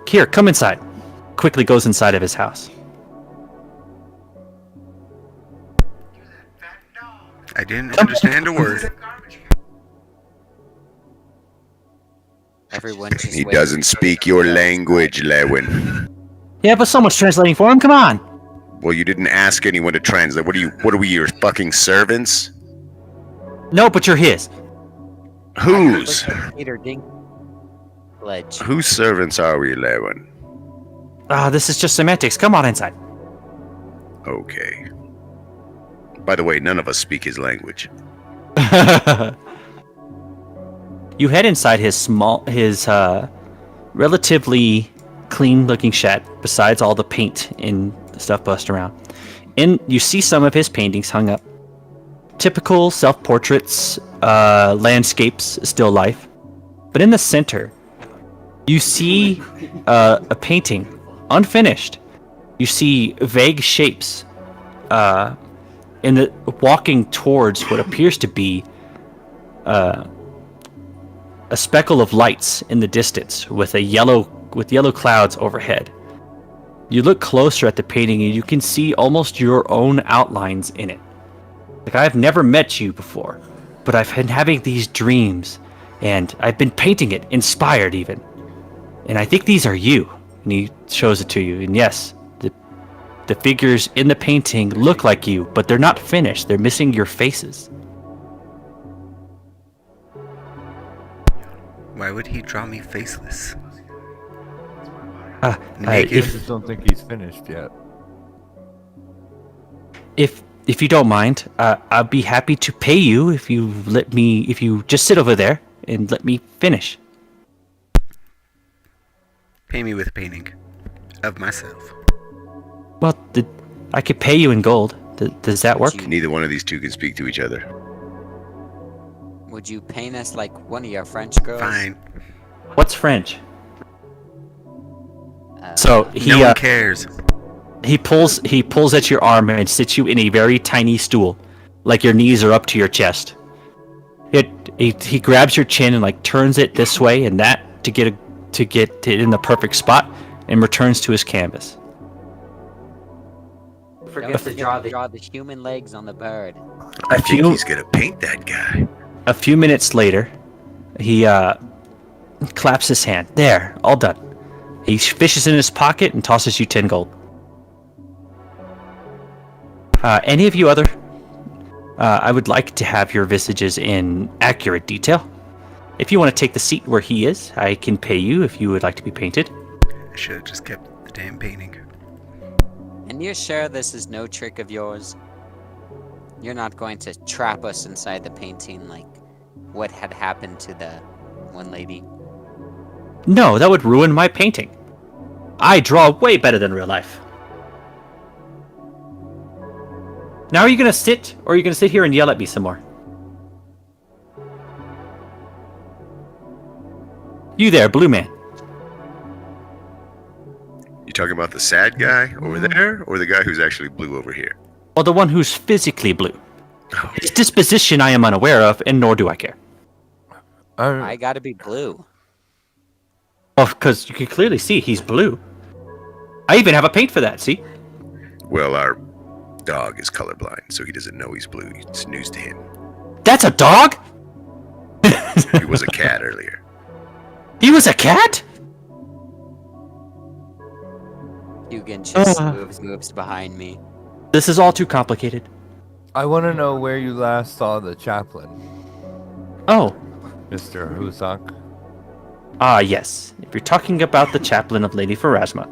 S2: Here, come inside. Quickly goes inside of his house.
S1: I didn't understand a word.
S5: Everyone just
S3: He
S5: waiting
S3: doesn't
S5: for
S3: speak
S5: the
S3: your
S5: girls.
S3: language, Lewin.
S2: Yeah, but someone's translating for him. Come on.
S3: Well, you didn't ask anyone to translate. What are we, your fucking servants?
S2: No, but you're his.
S3: Whose?
S5: Look at Peter Dink. Ledge.
S3: Whose servants are we, Lewin?
S2: This is just semantics. Come on inside.
S3: Okay. By the way, none of us speak his language.
S2: You head inside his relatively clean-looking shed, besides all the paint and stuff bussed around. And you see some of his paintings hung up. Typical self-portraits, landscapes, still life. But in the center, you see a painting, unfinished. You see vague shapes walking towards what appears to be a speckle of lights in the distance with yellow clouds overhead. You look closer at the painting and you can see almost your own outlines in it. Like, I've never met you before, but I've been having these dreams, and I've been painting it, inspired even. And I think these are you. And he shows it to you, and yes, the figures in the painting look like you, but they're not finished. They're missing your faces.
S1: Why would he draw me faceless?
S4: I
S1: Naked.
S4: just don't think he's finished yet.
S2: If you don't mind, I'd be happy to pay you if you just sit over there and let me finish.
S1: Pay me with a painting of myself.
S2: Well, I could pay you in gold. Does that work?
S3: Neither one of these two can speak to each other.
S5: Would you paint us like one of your French girls?
S1: Fine.
S2: What's French? So
S1: No one cares.
S2: he pulls at your arm and sits you in a very tiny stool, like your knees are up to your chest. He grabs your chin and like turns it this way and that to get it in the perfect spot, and returns to his canvas.
S5: Don't forget to draw the human legs on the bird.
S3: I think he's gonna paint that guy.
S2: A few minutes later, he claps his hand. There, all done. He fishes in his pocket and tosses you 10 gold. Any of you other? I would like to have your visages in accurate detail. If you want to take the seat where he is, I can pay you if you would like to be painted.
S1: I should have just kept the damn painting.
S5: And you're sure this is no trick of yours? You're not going to trap us inside the painting like what had happened to the one lady?
S2: No, that would ruin my painting. I draw way better than real life. Now are you gonna sit, or are you gonna sit here and yell at me some more? You there, blue man.
S3: You talking about the sad guy over there, or the guy who's actually blue over here?
S2: Or the one who's physically blue. His disposition I am unaware of, and nor do I care.
S5: I gotta be blue.
S2: Oh, because you can clearly see he's blue. I even have a paint for that, see?
S3: Well, our dog is colorblind, so he doesn't know he's blue. It's news to him.
S2: That's a dog?
S3: He was a cat earlier.
S2: He was a cat?
S5: Hugin just moves behind me.
S2: This is all too complicated.
S4: I want to know where you last saw the chaplain,
S2: Oh,
S4: Mr. Husak.
S2: yes. If you're talking about the chaplain of Lady Pharasma,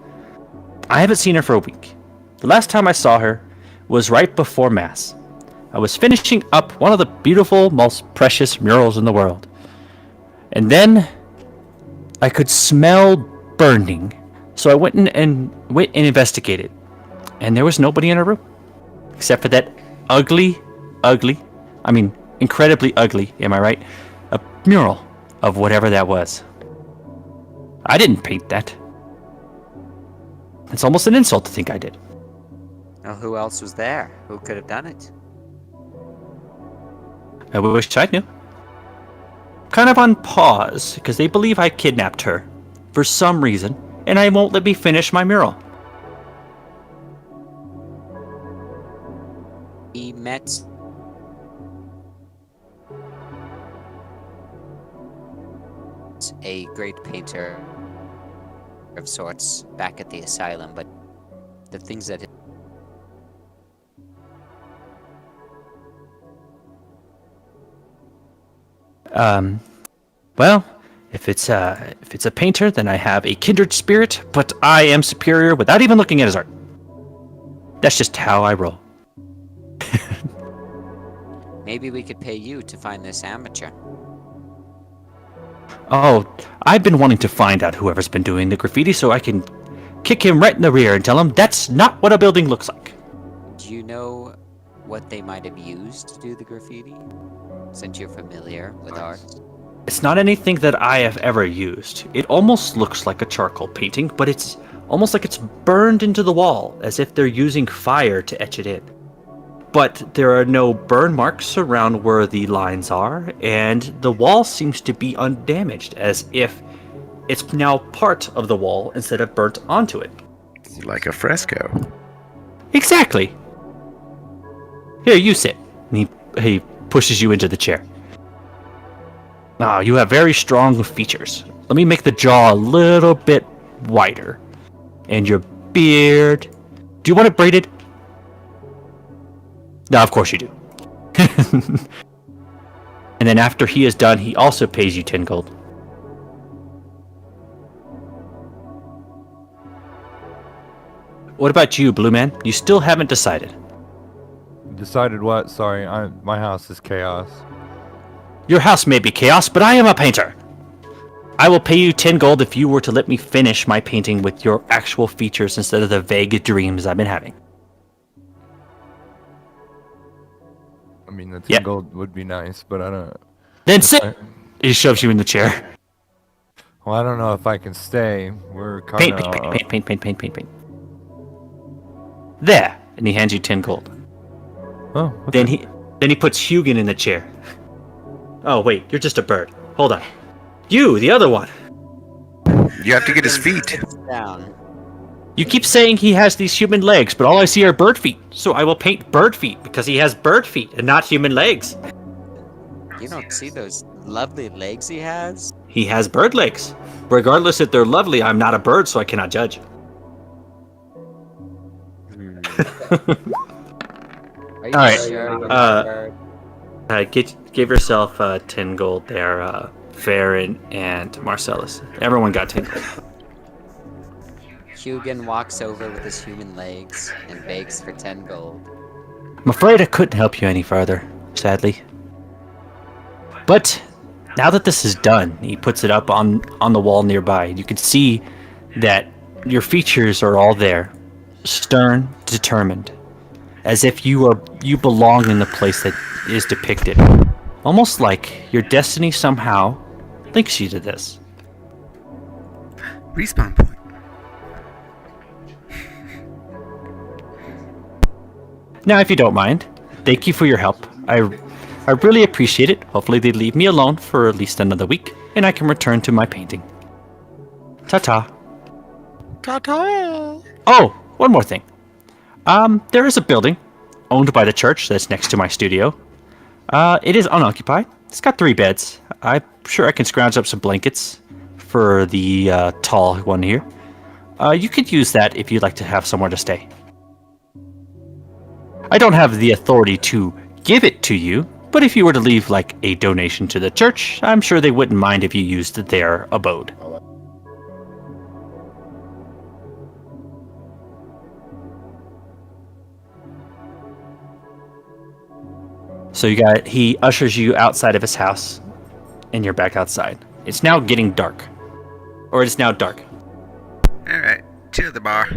S2: I haven't seen her for a week. The last time I saw her was right before Mass. I was finishing up one of the beautiful, most precious murals in the world. And then I could smell burning. So I went and investigated. And there was nobody in her room. Except for that incredibly ugly, am I right? A mural of whatever that was. I didn't paint that. It's almost an insult to think I did.
S5: Well, who else was there? Who could have done it?
S2: I wish I knew. Kind of on pause, because they believe I kidnapped her for some reason, and I won't let me finish my mural.
S5: He met a great painter of sorts back at the asylum, but the things that
S2: Well, if it's a painter, then I have a kindred spirit, but I am superior without even looking at his art. That's just how I roll.
S5: maybe we could pay you to find this amateur.
S2: Oh, I've been wanting to find out whoever's been doing the graffiti so I can kick him right in the rear and tell him that's not what a building looks like.
S5: Do you know what they might have used to do the graffiti? Since you're familiar with art.
S2: It's not anything that I have ever used. It almost looks like a charcoal painting, but it's almost like it's burned into the wall, as if they're using fire to etch it in. But there are no burn marks around where the lines are, and the wall seems to be undamaged, as if it's now part of the wall instead of burnt onto it.
S3: Like a fresco.
S2: Exactly. Here, you sit. And he pushes you into the chair. Ah, you have very strong features. Let me make the jaw a little bit wider. And your beard. Do you want it braided? No, of course you do. And then after he is done, he also pays you 10 gold. What about you, Blue Man? You still haven't decided.
S4: Decided what? Sorry, my house is chaos.
S2: Your house may be chaos, but I am a painter. I will pay you 10 gold if you were to let me finish my painting with your actual features instead of the vague dreams I've been having.
S4: I mean, the 10 gold would be nice, but I don't...
S2: Then sit! He shoves you in the chair.
S4: Well, I don't know if I can stay. We're kind
S2: Paint,
S4: of...
S2: paint. There! And he hands you 10 gold.
S4: Oh, okay.
S2: Then he puts Hugin in the chair. Oh, wait, you're just a bird. Hold on. You, the other one.
S3: You have to get his feet.
S5: Down.
S2: You keep saying he has these human legs, but all I see are bird feet. So I will paint bird feet because he has bird feet and not human legs.
S5: You don't see those lovely legs he has?
S2: He has bird legs. Regardless if they're lovely, I'm not a bird, so I cannot judge.
S5: Are you
S2: Alright,
S5: sure you're bird?
S2: Give yourself 10 gold there, Farron and Marcellus. Everyone got 10 gold.
S5: Hugin walks over with his human legs and begs for 10 gold.
S2: I'm afraid I couldn't help you any further, sadly. But now that this is done, he puts it up on the wall nearby. You can see that your features are all there, stern, determined, as if you belong in the place that is depicted. Almost like your destiny somehow links you to this.
S1: Respawn point.
S2: Now, if you don't mind, thank you for your help. I really appreciate it. Hopefully they leave me alone for at least another week, and I can return to my painting. Ta-ta.
S3: Ta-ta.
S2: Oh, one more thing. There is a building owned by the church that's next to my studio. It is unoccupied. It's got 3 beds. I'm sure I can scrounge up some blankets for the tall one here. You could use that if you'd like to have somewhere to stay. I don't have the authority to give it to you, but if you were to leave like a donation to the church, I'm sure they wouldn't mind if you used their abode. So he ushers you outside of his house, and you're back outside. It's now getting dark. Or it's now dark.
S1: Alright, to the bar.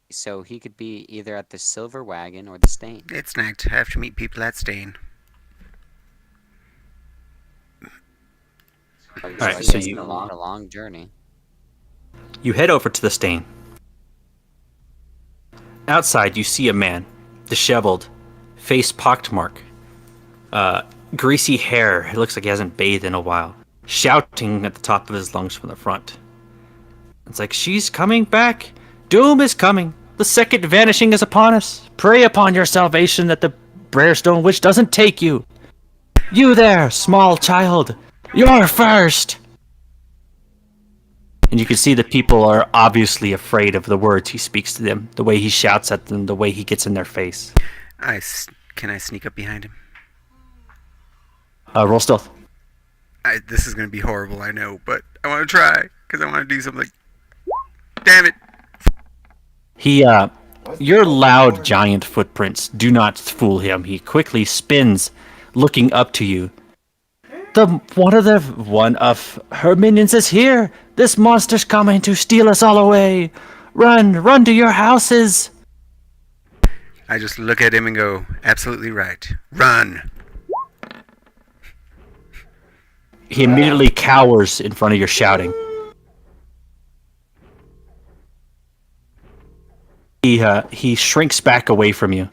S5: So he could be either at the Silver Wagon or the Stain.
S1: It's snagged. I have to meet people at Stain.
S2: Alright, so
S5: it's a long journey.
S2: You head over to the Stain. Outside, you see a man, disheveled, face pockmarked, greasy hair. It looks like he hasn't bathed in a while, shouting at the top of his lungs from the front. It's like, she's coming back. Doom is coming. The second vanishing is upon us. Pray upon your salvation that the Brarestone Witch doesn't take you. You there, small child. You're first. And you can see the people are obviously afraid of the words he speaks to them, the way he shouts at them, the way he gets in their face.
S1: Can I sneak up behind him?
S2: Roll stealth.
S1: This is going to be horrible, I know, but I want to try, because I want to do something. Damn it!
S2: Your loud giant footprints do not fool him. He quickly spins, looking up to you. One of her minions is here. This monster's coming to steal us all away. Run to your houses.
S1: I just look at him and go, absolutely right. Run!
S2: He immediately cowers in front of your shouting. He shrinks back away from you.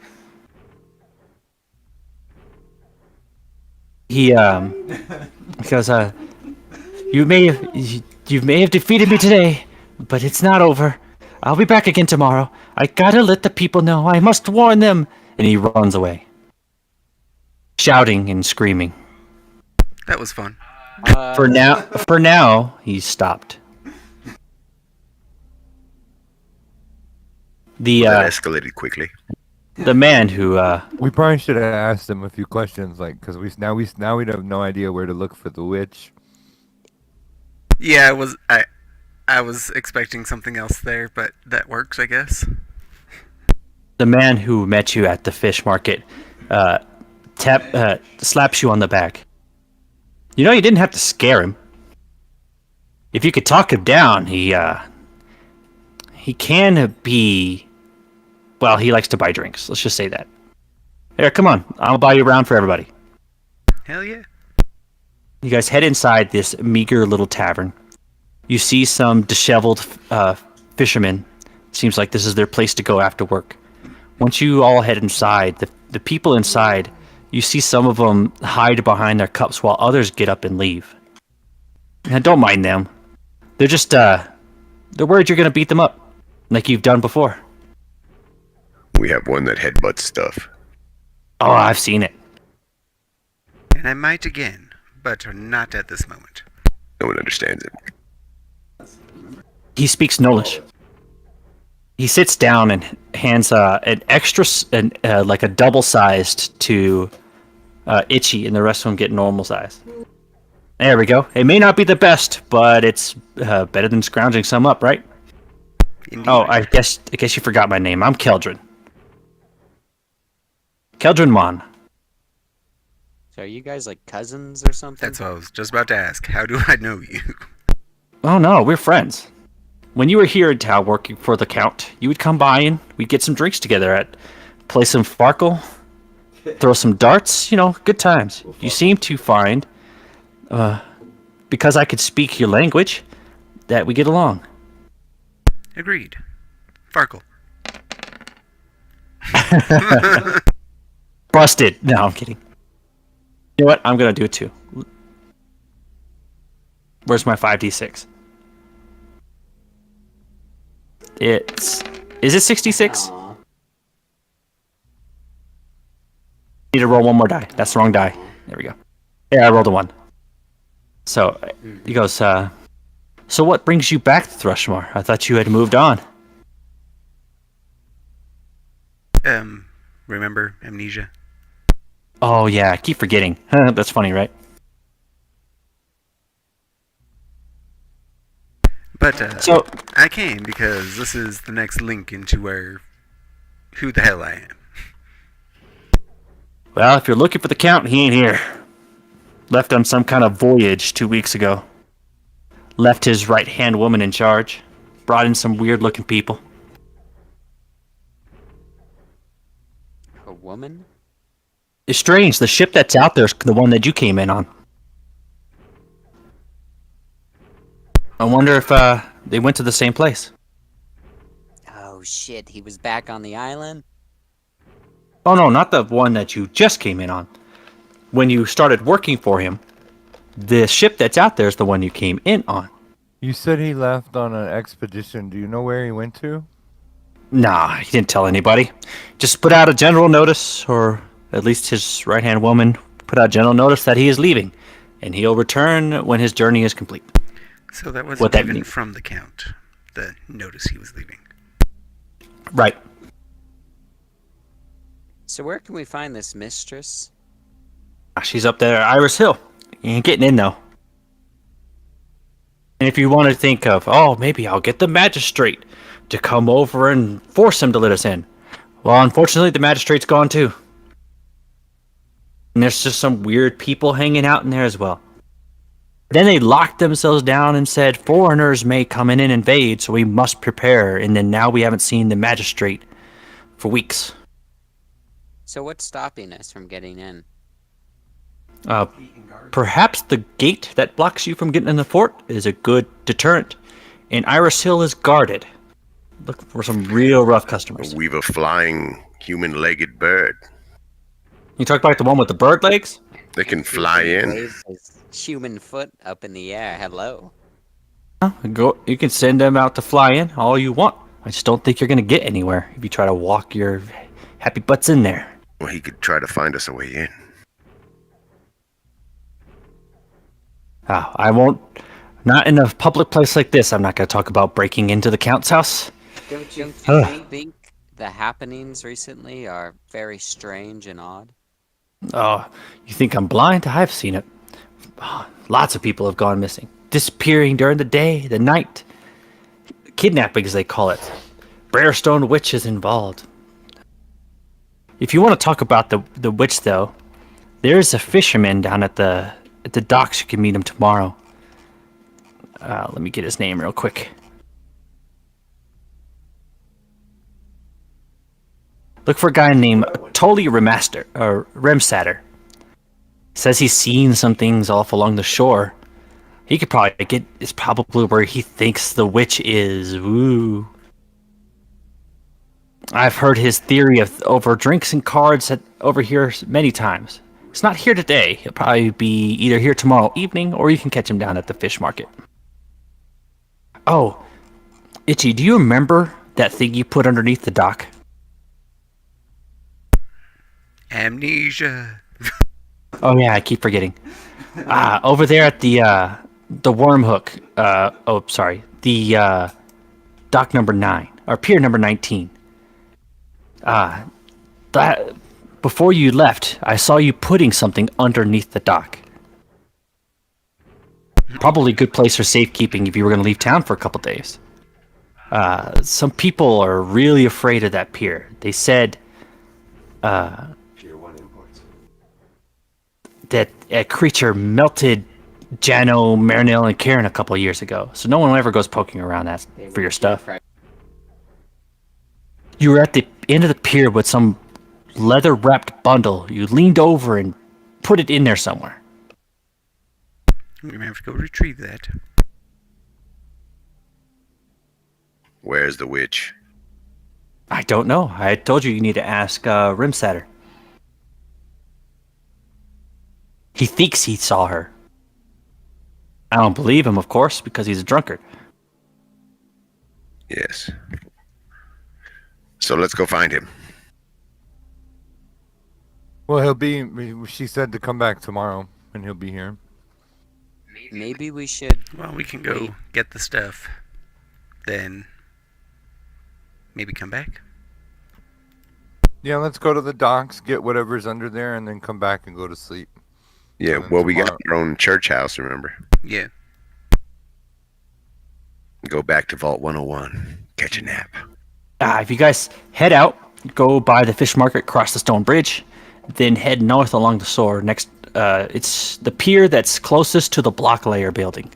S2: He goes, you may have defeated me today, but it's not over. I'll be back again tomorrow. I gotta let the people know. I must warn them. And he runs away, shouting and screaming.
S1: That was fun.
S2: For now, he's stopped.
S3: That escalated quickly.
S2: The man who
S4: We probably should have asked him a few questions, like, because we have no idea where to look for the witch.
S1: Yeah, I was expecting something else there, but that works, I guess.
S2: the man who met you at the fish market slaps you on the back. You know, you didn't have to scare him. If you could talk him down, he can be... Well, he likes to buy drinks. Let's just say that. Here, come on. I'll buy you a round for everybody.
S1: Hell yeah.
S2: You guys head inside this meager little tavern. You see some disheveled fishermen. Seems like this is their place to go after work. Once you all head inside, the people inside, you see some of them hide behind their cups while others get up and leave. And don't mind them. They're just, they're worried you're going to beat them up, like you've done before.
S3: We have one that headbutts stuff.
S2: Oh, I've seen it.
S1: And I might again, but not at this moment.
S3: No one understands it.
S2: He speaks Nolish. He sits down and hands an extra, like a double-sized to Itchy, and the rest of them get normal size. There we go. It may not be the best, but it's better than scrounging some up, right?
S1: Indeed.
S2: Oh, I guess you forgot my name. I'm Keldrin. Keldrin Mon.
S5: So are you guys like cousins or something?
S1: That's what I was just about to ask. How do I know you?
S2: Oh no, we're friends. When you were here in town working for the Count, you would come by and we'd get some drinks together play some Farkle, throw some darts, good times. You seem to find, because I could speak your language, that we get along.
S1: Agreed. Farkle.
S2: Busted. No, I'm kidding. You know what? I'm going to do it too. Where's my 5d6? Is it 66? Need to roll one more die. That's the wrong die. There we go. Yeah, I rolled a 1. So, he goes, so what brings you back to Thrushmore? I thought you had moved on.
S1: Remember amnesia?
S2: Oh yeah, I keep forgetting. That's funny, right?
S1: But,
S2: So,
S1: I came because this is the next link into who the hell I am.
S2: well, if you're looking for the Count, he ain't here. Left on some kind of voyage 2 weeks ago. Left his right-hand woman in charge. Brought in some weird-looking people.
S5: A woman?
S2: It's strange. The ship that's out there is the one that you came in on. I wonder if they went to the same place.
S5: Oh shit, he was back on the island?
S2: Oh no, not the one that you just came in on. When you started working for him, the ship that's out there is the one you came in on.
S4: You said he left on an expedition. Do you know where he went to?
S2: Nah, he didn't tell anybody. Just put out a general notice, or at least his right-hand woman put out general notice that he is leaving, and he'll return when his journey is complete.
S1: So that
S2: What
S1: wasn't
S2: that
S1: even
S2: mean?
S1: from the Count, the notice he was leaving.
S2: Right.
S5: So where can we find this mistress?
S2: She's up there at Iris Hill. You ain't getting in, though. And if you want to think of, oh, maybe I'll get the magistrate to come over and force him to let us in. Well, unfortunately, the magistrate's gone too. And there's just some weird people hanging out in there as well. Then they locked themselves down and said, foreigners may come in and invade, so we must prepare. And then now we haven't seen the magistrate for weeks.
S5: So what's stopping us from getting in?
S2: Perhaps the gate that blocks you from getting in the fort is a good deterrent. And Iris Hill is guarded. Look for some real rough customers.
S3: We've a flying human-legged bird.
S2: You talk about the one with the bird legs?
S3: They can fly in.
S5: Wave his human foot up in the air. Hello.
S2: Go. You can send them out to fly in all you want. I just don't think you're going to get anywhere if you try to walk your happy butts in there.
S3: Well, he could try to find us a way in.
S2: I won't. Not in a public place like this. I'm not going to talk about breaking into the Count's house.
S5: Don't you think the happenings recently are very strange and odd?
S2: Oh, you think I'm blind? I've seen it. Lots of people have gone missing. Disappearing during the day, the night. Kidnapping, as they call it. Barestone witch is involved. If you want to talk about the witch, though, there's a fisherman down at the docks. You can meet him tomorrow. Let me get his name real quick. Look for a guy named Tully Remsatter. Says he's seen some things off along the shore. He could probably get. It's probably where he thinks the witch is. Woo. I've heard his theory of over drinks and cards over here many times. He's not here today. He'll probably be either here tomorrow evening, or you can catch him down at the fish market. Oh, Itchy, do you remember that thing you put underneath the dock?
S1: Amnesia.
S2: Oh yeah, I keep forgetting. Over there at the worm hook. The dock number 9 or pier number 19. That before you left, I saw you putting something underneath the dock. Probably a good place for safekeeping if you were going to leave town for a couple days. Some people are really afraid of that pier. They said that a creature melted Jano, Marinil, and Karen a couple of years ago. So no one ever goes poking around that for your stuff. You were at the end of the pier with some leather-wrapped bundle. You leaned over and put it in there somewhere.
S1: We may have to go retrieve that.
S3: Where's the witch?
S2: I don't know. I told you need to ask Rimsatter. He thinks he saw her. I don't believe him, of course, because he's a drunkard.
S3: Yes. So let's go find him.
S4: Well, he'll be. She said to come back tomorrow, and he'll be here.
S5: Maybe we should.
S1: Well, we can go get the stuff. Then maybe come back.
S4: Yeah, let's go to the docks, get whatever's under there, and then come back and go to sleep.
S3: Yeah,
S4: And then
S3: well, we got
S4: tomorrow-
S3: our own church house, remember?
S1: Yeah.
S3: Go back to Vault 101. Catch a nap.
S2: If you guys head out, go by the fish market, cross the stone bridge, then head north along the shore. Next, it's the pier that's closest to the block layer building.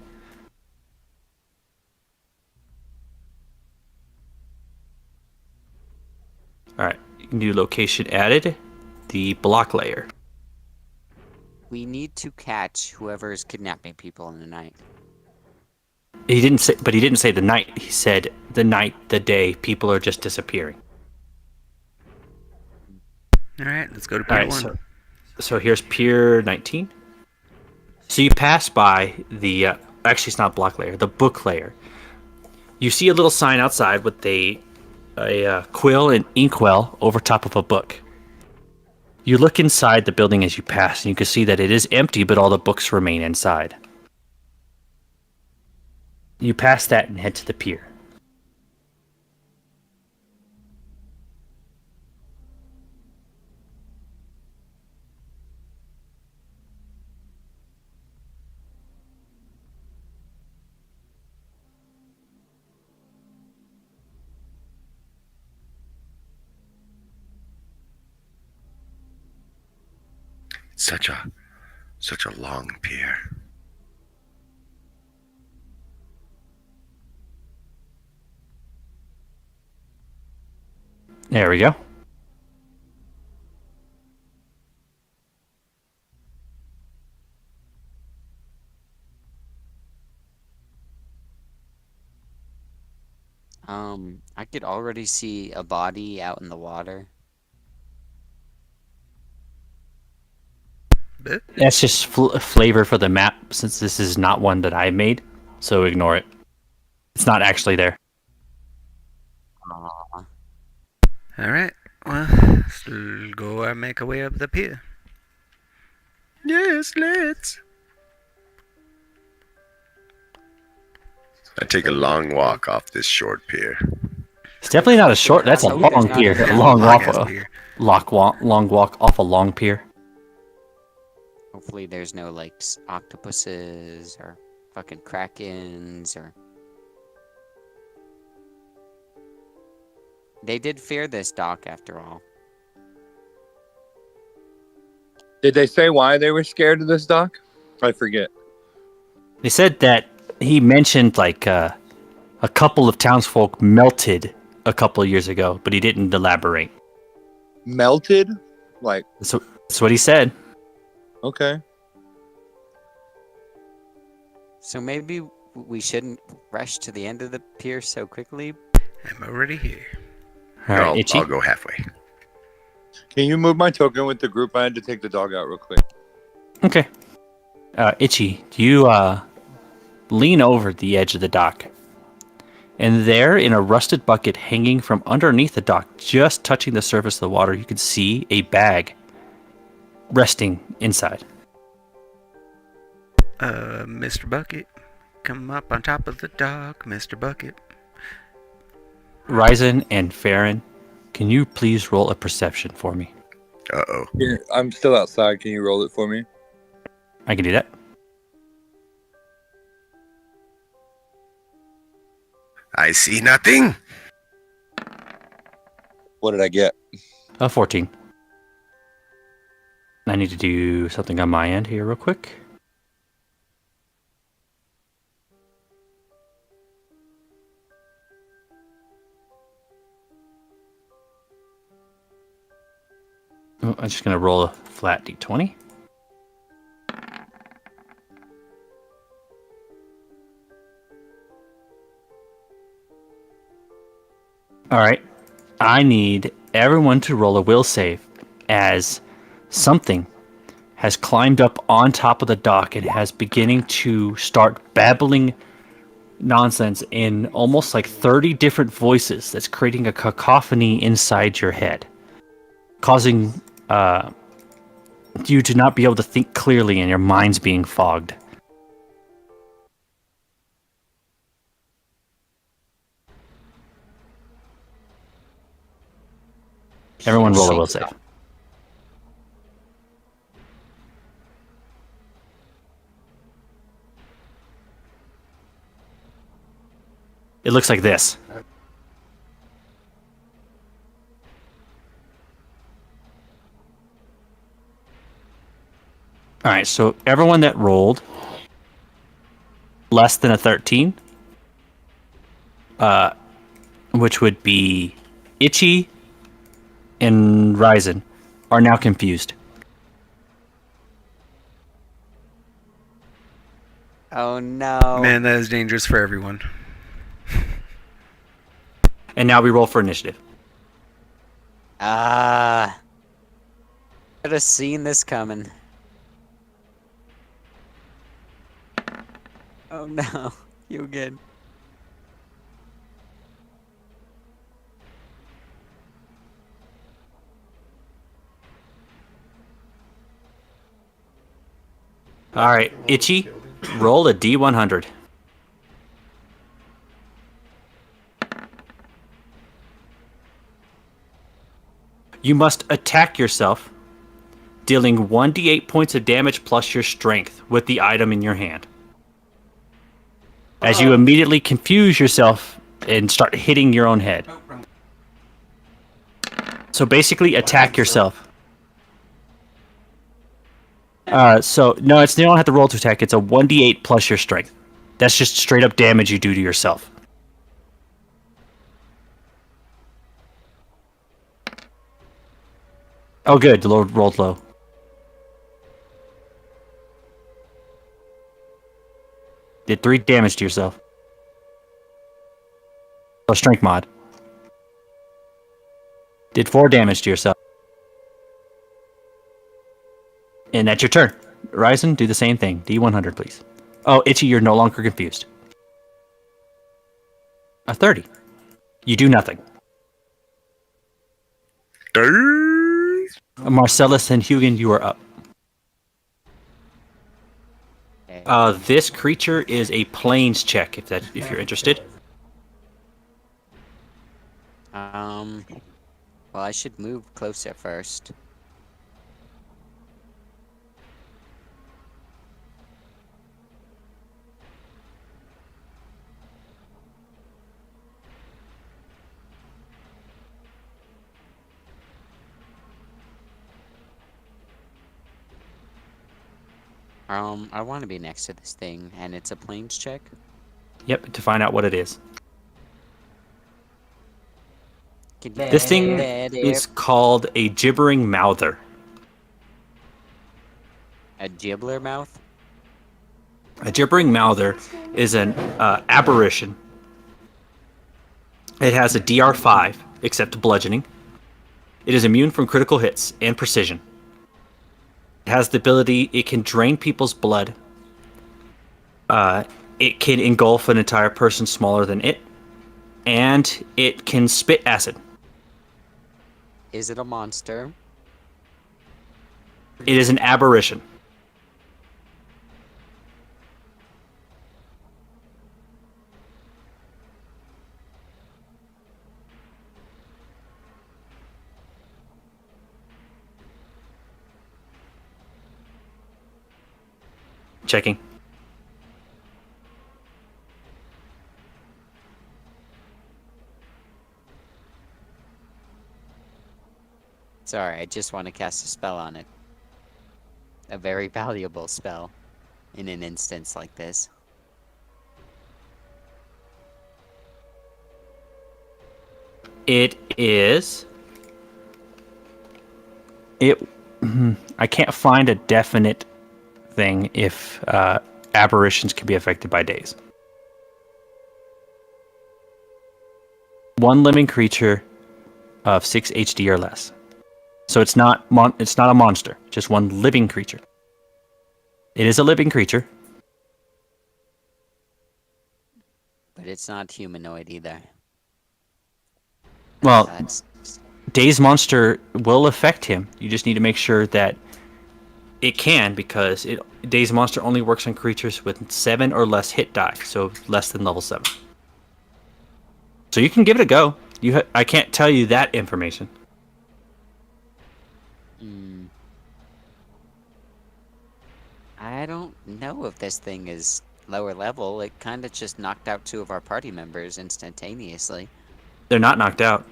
S2: All right, new location added. The block layer.
S5: We need to catch whoever is kidnapping people in the night.
S2: He didn't say the night. He said the night, the day. People are just disappearing.
S1: All right, let's go to
S2: All
S1: Pier
S2: right,
S1: 1.
S2: so here's Pier 19. So you pass by the actually it's not block layer, the book layer. You see a little sign outside with a a quill and inkwell over top of a book. You look inside the building as you pass, and you can see that it is empty, but all the books remain inside. You pass that and head to the pier.
S3: Such a long pier.
S2: There we go.
S5: I could already see a body out in the water.
S1: But
S2: That's just flavor for the map, since this is not one that I made, so ignore it. It's not actually there.
S5: Aw.
S1: alright, well, let's go and make our way up the pier.
S3: Yes, let's. I take a long walk off this short pier.
S2: It's definitely not a short. That's a
S5: Hopefully there's
S2: long
S5: not
S2: pier.
S5: a
S2: A long walk.
S1: Long-ass pier.
S2: Long walk off a long pier.
S5: Hopefully there's no like octopuses or fucking krakens or. They did fear this dock after all.
S4: Did they say why they were scared of this dock? I forget.
S2: They said that he mentioned like a couple of townsfolk melted a couple of years ago, but he didn't elaborate.
S4: Melted? Like,
S2: That's what he said.
S4: okay.
S5: So maybe we shouldn't rush to the end of the pier so quickly.
S1: I'm already here.
S2: All right, Itchy.
S3: I'll go halfway.
S4: Can you move my token with the group? I had to take the dog out real quick.
S2: Okay. Itchy, you lean over the edge of the dock. And there, in a rusted bucket hanging from underneath the dock, just touching the surface of the water, you can see a bag resting inside.
S1: Mr. Bucket, come up on top of the dock, Mr. Bucket.
S2: Ryzen and Farron, can you please roll a perception for me?
S3: Uh-oh.
S4: Here, I'm still outside. Can you roll it for me?
S2: I can do that.
S3: I see nothing.
S4: What did I get?
S2: 14. I need to do something on my end here real quick. Oh, I'm just going to roll a flat d20. All right. I need everyone to roll a will save as something has climbed up on top of the dock and has beginning to start babbling nonsense in almost like 30 different voices that's creating a cacophony inside your head, causing you to not be able to think clearly and your mind's being fogged. Everyone roll a will save. It looks like this. All right, so everyone that rolled less than a 13, which would be Itchy and Ryzen, are now confused.
S5: Oh no.
S1: Man, that is dangerous for everyone.
S2: And now we roll for initiative.
S5: Ah. Should have seen this coming. Oh no. You good.
S2: All right, Itchy, roll a D100. You must attack yourself, dealing 1d8 points of damage plus your strength with the item in your hand. As you immediately confuse yourself and start hitting your own head. So basically, attack yourself. So no, you don't have to roll to attack. It's a 1d8 plus your strength. That's just straight up damage you do to yourself. Oh, good. The Lord rolled low. Did 3 damage to yourself. Oh, strength mod. Did 4 damage to yourself. And that's your turn. Ryzen, do the same thing. D100, please. Oh, Itchy, you're no longer confused. A 30. You do nothing. Marcellus and Hugin, you are up.
S5: Okay.
S2: This creature is a plains check, if you're interested.
S5: Well, I should move closer first. I want to be next to this thing, and it's a planes check.
S2: Yep, to find out what it is.
S5: Can you
S2: This thing is called a gibbering mouther.
S5: a gibbler mouth?
S2: A gibbering mouther is an aberration. It has a DR5, except bludgeoning. It is immune from critical hits and precision. It has the ability, it can drain people's blood. It can engulf an entire person smaller than it. And it can spit acid.
S5: Is it a monster?
S2: It is an aberration. Checking.
S5: Sorry, I just want to cast a spell on it. A very valuable spell in an instance like this.
S2: It is. I can't find a definite thing if aberrations can be affected by days. One living creature of 6 HD or less. So it's not a monster, just one living creature. It is a living creature.
S5: But it's not humanoid either.
S2: Well,
S5: That's
S2: Daze monster will affect him. You just need to make sure that it can, because Daze monster only works on creatures with 7 or less hit die, so less than level 7. So you can give it a go. I can't tell you that information.
S5: I don't know if this thing is lower level. It kind of just knocked out 2 of our party members instantaneously.
S2: They're not knocked out.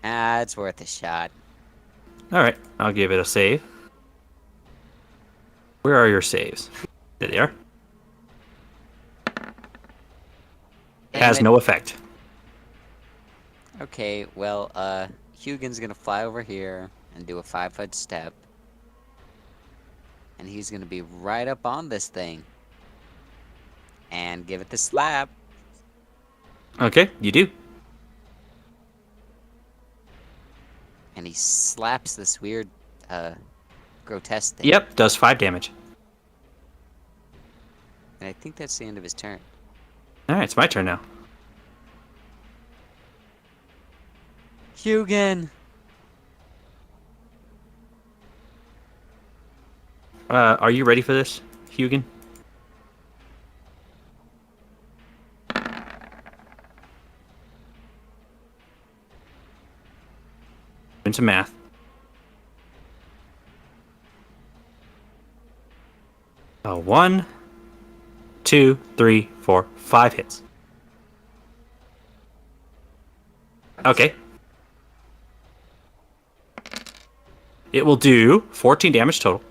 S5: Ah, it's worth a shot.
S2: Alright, I'll give it a save. Where are your saves? There they are. Has no effect.
S5: Okay, well, Hugin's gonna fly over here and do a 5-foot step. And he's gonna be right up on this thing. And give it the slap.
S2: Okay, you do.
S5: And he slaps this weird, grotesque thing.
S2: Yep, does 5 damage.
S5: And I think that's the end of his turn.
S2: Alright, it's my turn now.
S5: Hugin!
S2: Are you ready for this, Hugin? Into math. One, two, three, four, 5 hits. Okay. It will do 14 damage total.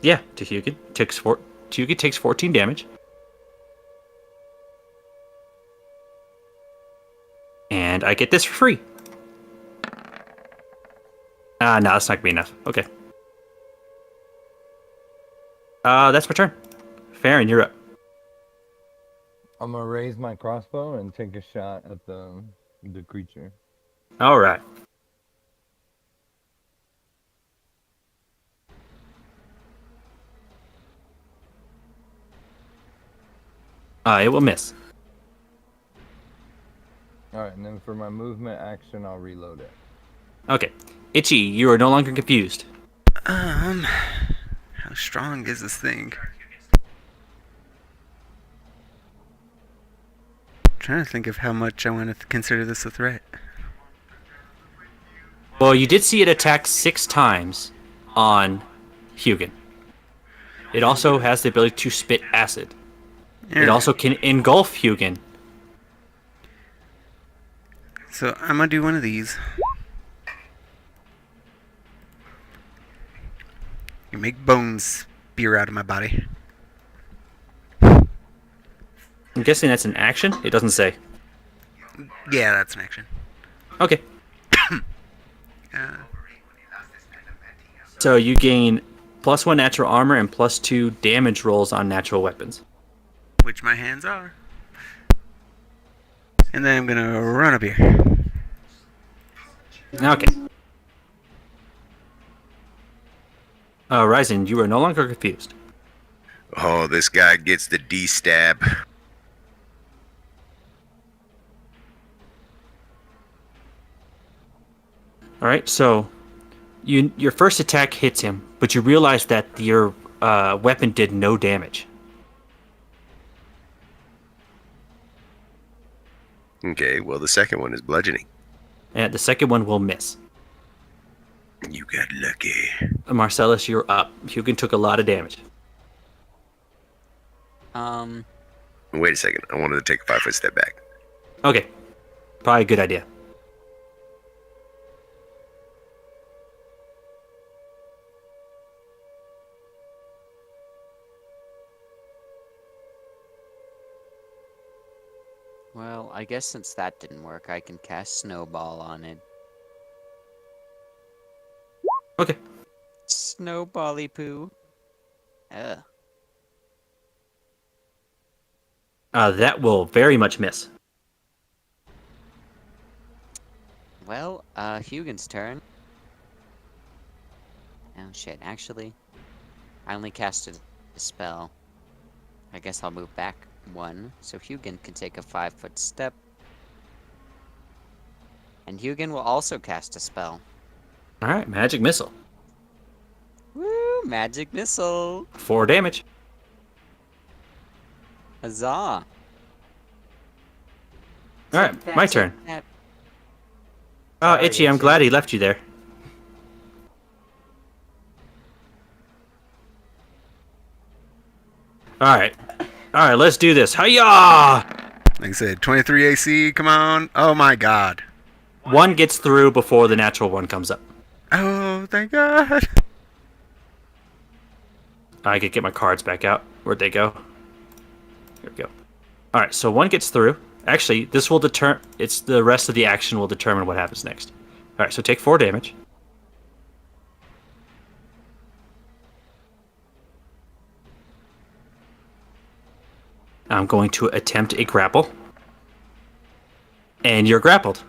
S2: Yeah, to Hugin. Hugin takes 14 damage. And I get this for free. No, that's not going to be enough. Okay. That's my turn. Farron, you're up.
S4: I'm gonna raise my crossbow and take a shot at the creature.
S2: All right. It will miss.
S4: Alright, and then for my movement action, I'll reload it.
S2: Okay. Itchy, you are no longer confused.
S1: How strong is this thing? Trying to think of how much I want to consider this a threat.
S2: Well, you did see it attack 6 times on Hugin. It also has the ability to spit acid. It also can engulf Hugin.
S1: So I'm gonna do one of these. You make bones spear out of my body.
S2: I'm guessing that's an action? It doesn't say.
S1: Yeah, that's an action.
S2: Okay. So you gain +1 natural armor and +2 damage rolls on natural weapons.
S1: Which my hands are. And then I'm gonna run up here.
S2: Okay. Ryzen, you are no longer confused.
S3: Oh, this guy gets the D-stab.
S2: All right, so your first attack hits him, but you realize that your weapon did no damage.
S3: Okay, well, the second one is bludgeoning.
S2: And the second one will miss.
S3: You got lucky.
S2: Marcellus, you're up. Hugin took a lot of damage.
S3: Wait a second. I wanted to take a 5-foot step back.
S2: Okay, probably a good idea.
S5: Well, I guess since that didn't work, I can cast Snowball on it.
S2: Okay.
S5: Snowbally poo. Ugh.
S2: That will very much miss.
S5: Well, Hugin's turn. Oh shit, actually, I only casted a spell. I guess I'll move back 1, so Hugin can take a 5-foot step. And Hugin will also cast a spell.
S2: Alright, magic missile.
S5: Woo! Magic missile!
S2: 4 damage.
S5: Huzzah!
S2: Alright, my turn. Oh, Itchy, I'm glad he left you there. Alright. Alright, let's do this. Hiya!
S1: Like I said, 23 AC, come on. Oh my god.
S2: 1 gets through before the natural 1 comes up.
S1: Oh, thank god.
S2: I could get my cards back out. Where'd they go? Here we go. Alright, so 1 gets through. Actually, this will it's the rest of the action will determine what happens next. Alright, so take 4 damage. I'm going to attempt a grapple. And you're grappled.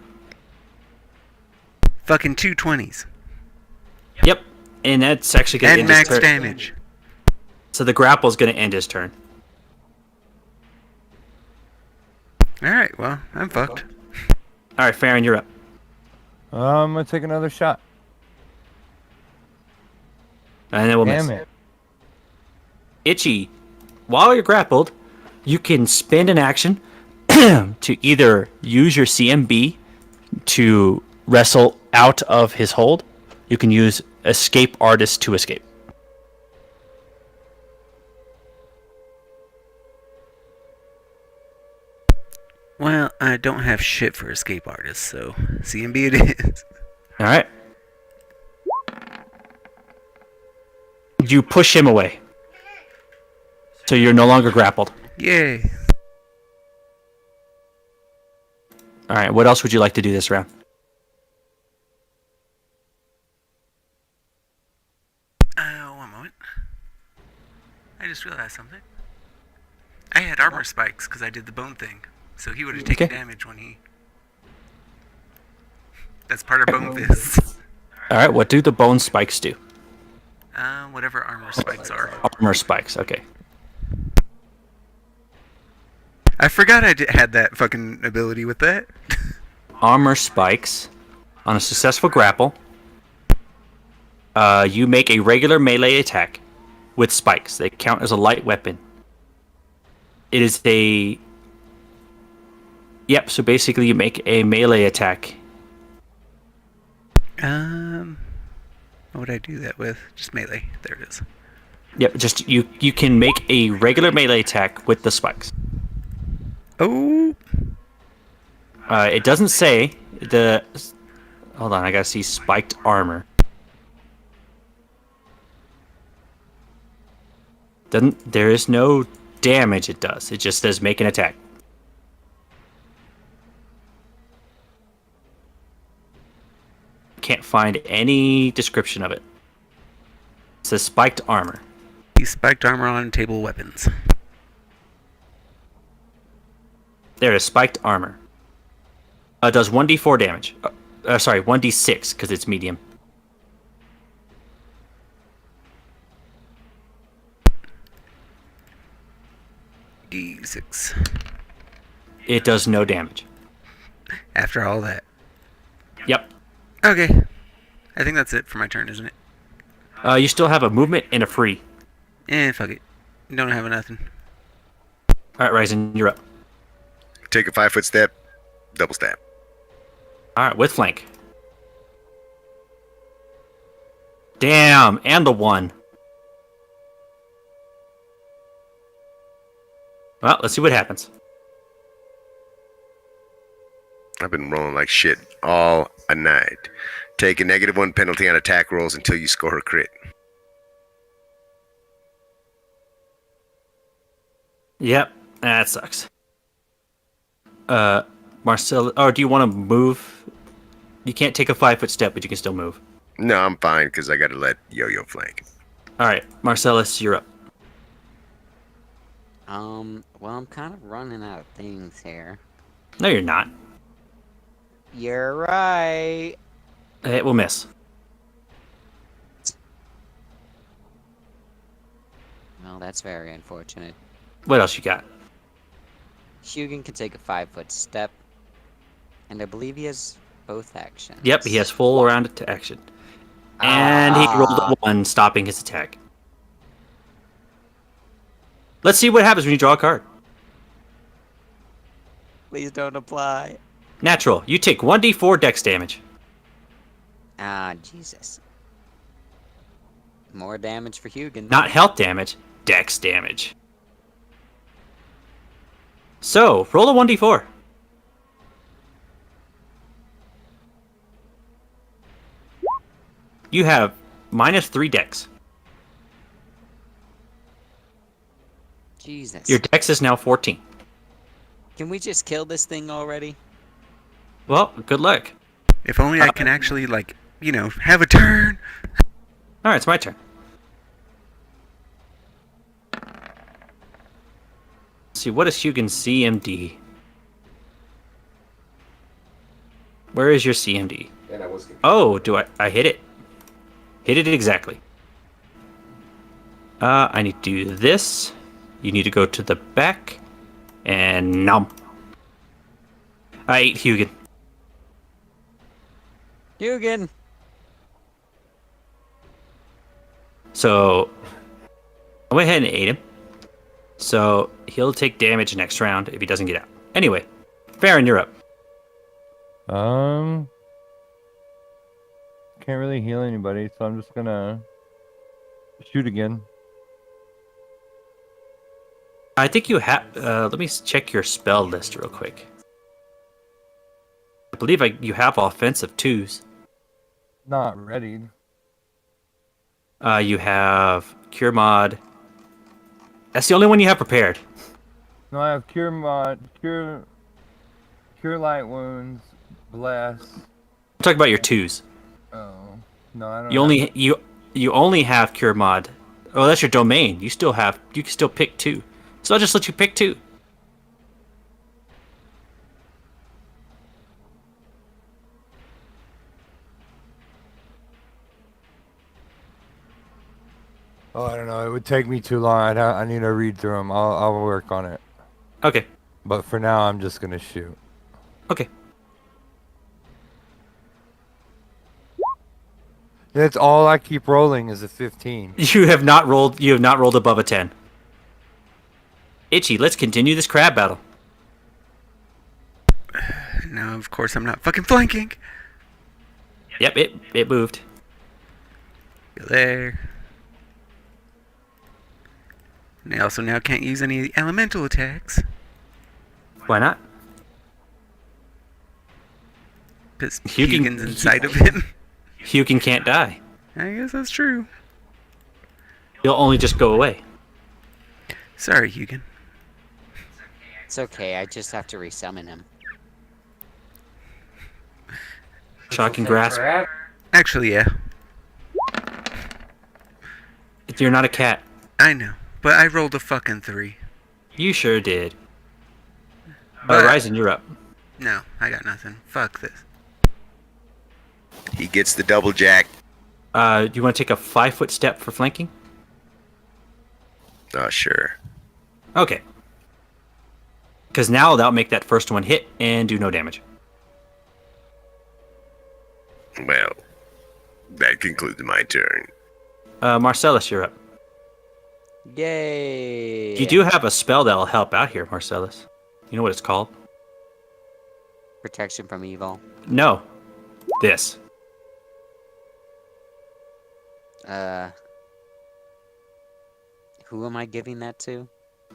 S1: Fucking 2 20s.
S2: Yep. And that's actually going to
S1: And
S2: end his
S1: max
S2: turn.
S1: damage.
S2: So the grapple is going to end his turn.
S1: Alright, well, I'm fucked.
S2: Alright, Farron, you're up.
S4: I'm gonna take another shot.
S2: And then we'll miss.
S4: Damn it.
S2: Itchy, while you're grappled, you can spend an action to either use your CMB to wrestle out of his hold. You can use Escape Artist to escape.
S1: Well, I don't have shit for escape artists, so CMB it is.
S2: All right. You push him away. So you're no longer grappled.
S1: Yay.
S2: All right, what else would you like to do this round?
S1: One moment. I just realized something. I had armor spikes because I did the bone thing, so he would have taken
S2: Okay.
S1: damage when he... That's part of bone fist.
S2: All right, what do the bone spikes do?
S1: Whatever armor spikes are.
S2: Armor spikes, okay.
S1: I forgot I had that fucking ability with that.
S2: Armor spikes. On a successful grapple, you make a regular melee attack with spikes. They count as a light weapon. It is a... Yep, so basically you make a melee attack.
S1: What would I do that with? Just melee. There it is.
S2: Yep, just you can make a regular melee attack with the spikes.
S1: Oh!
S2: It doesn't say the... Hold on, I gotta see spiked armor. There is no damage it does. It just says make an attack. Can't find any description of it. It says spiked armor.
S1: He spiked armor on table weapons.
S2: There is spiked armor. Does 1d4 damage. Sorry, 1d6 because it's medium.
S1: D6.
S2: It does no damage.
S1: After all that.
S2: Yep.
S1: Okay. I think that's it for my turn, isn't it?
S2: You still have a movement and a free.
S1: Fuck it. Don't have nothing.
S2: All right, Ryzen, you're up.
S3: Take a 5-foot step, double stab.
S2: All right, with flank. Damn, and the 1. Well, let's see what happens.
S3: I've been rolling like shit all a night. Take a -1 penalty on attack rolls until you score a crit.
S2: Yep, that sucks. Marcel, or do you want to move? You can't take a 5-foot step, but you can still move.
S3: No, I'm fine because I got to let Yo-Yo flank.
S2: All right, Marcellus, you're up.
S5: Well, I'm kind of running out of things here.
S2: No, you're not.
S5: You're right.
S2: It will miss.
S5: Well, that's very unfortunate.
S2: What else you got?
S5: Hugin can take a 5-foot step, and I believe he has both actions.
S2: Yep, he has full round to action. And he rolled a 1, stopping his attack. Let's see what happens when you draw a card.
S5: Please don't apply.
S2: Natural. You take 1d4 dex damage.
S5: Ah, Jesus. More damage for Hugin.
S2: Not health damage, dex damage. So, roll a 1d4. You have -3 dex.
S5: Jesus.
S2: Your dex is now 14.
S5: Can we just kill this thing already?
S2: Well, good luck.
S1: If only I can actually, like, have a turn.
S2: Alright, it's my turn. Let's see, what is Hugin's CMD? Where is your CMD? Oh, do I hit it? Hit it exactly. I need to do this. You need to go to the back. And nom. I ate Hugin.
S5: Hugin!
S2: So I went ahead and ate him. So he'll take damage next round if he doesn't get out. Anyway, Farron, you're up.
S4: Can't really heal anybody, so I'm just gonna shoot again.
S2: I think you have. Let me check your spell list real quick. I believe you have offensive 2s.
S4: Not ready.
S2: You have Cure Mod. That's the only one you have prepared.
S4: No, I have cure light wounds, bless.
S2: I'm talking about your 2s.
S4: Oh no, I don't.
S2: You only have Cure Mod. Oh, that's your domain. You can still pick 2. So I'll just let you pick 2.
S4: Oh, I don't know. It would take me too long. I need to read through them. I'll work on it.
S2: Okay.
S4: But for now, I'm just gonna shoot.
S2: Okay.
S4: That's all I keep rolling is a 15.
S2: You have not rolled above a 10. Itchy, let's continue this crab battle.
S1: No, of course I'm not fucking flanking.
S2: Yep, it moved.
S1: Go there. And I also now can't use any elemental attacks.
S2: Why not?
S1: Because
S2: Hugin-
S1: Hugin's inside of him.
S2: Hugin can't die.
S1: I guess that's true.
S2: He'll only just go away.
S1: Sorry, Hugin.
S5: It's okay, I just have to resummon him.
S2: Shocking grasp.
S1: Actually, yeah.
S2: You're not a cat.
S1: I know. But I rolled a fucking 3.
S2: You sure did.
S1: But-
S2: Ryzen, you're up.
S1: No, I got nothing. Fuck this.
S3: He gets the double jack.
S2: Do you want to take a 5-foot step for flanking?
S3: Oh, sure.
S2: Okay. Because now that'll make that first one hit and do no damage.
S3: Well, that concludes my turn.
S2: Marcellus, you're up.
S5: Yay!
S2: You do have a spell that'll help out here, Marcellus. You know what it's called?
S5: Protection from evil.
S2: No. This.
S5: Who am I giving that to?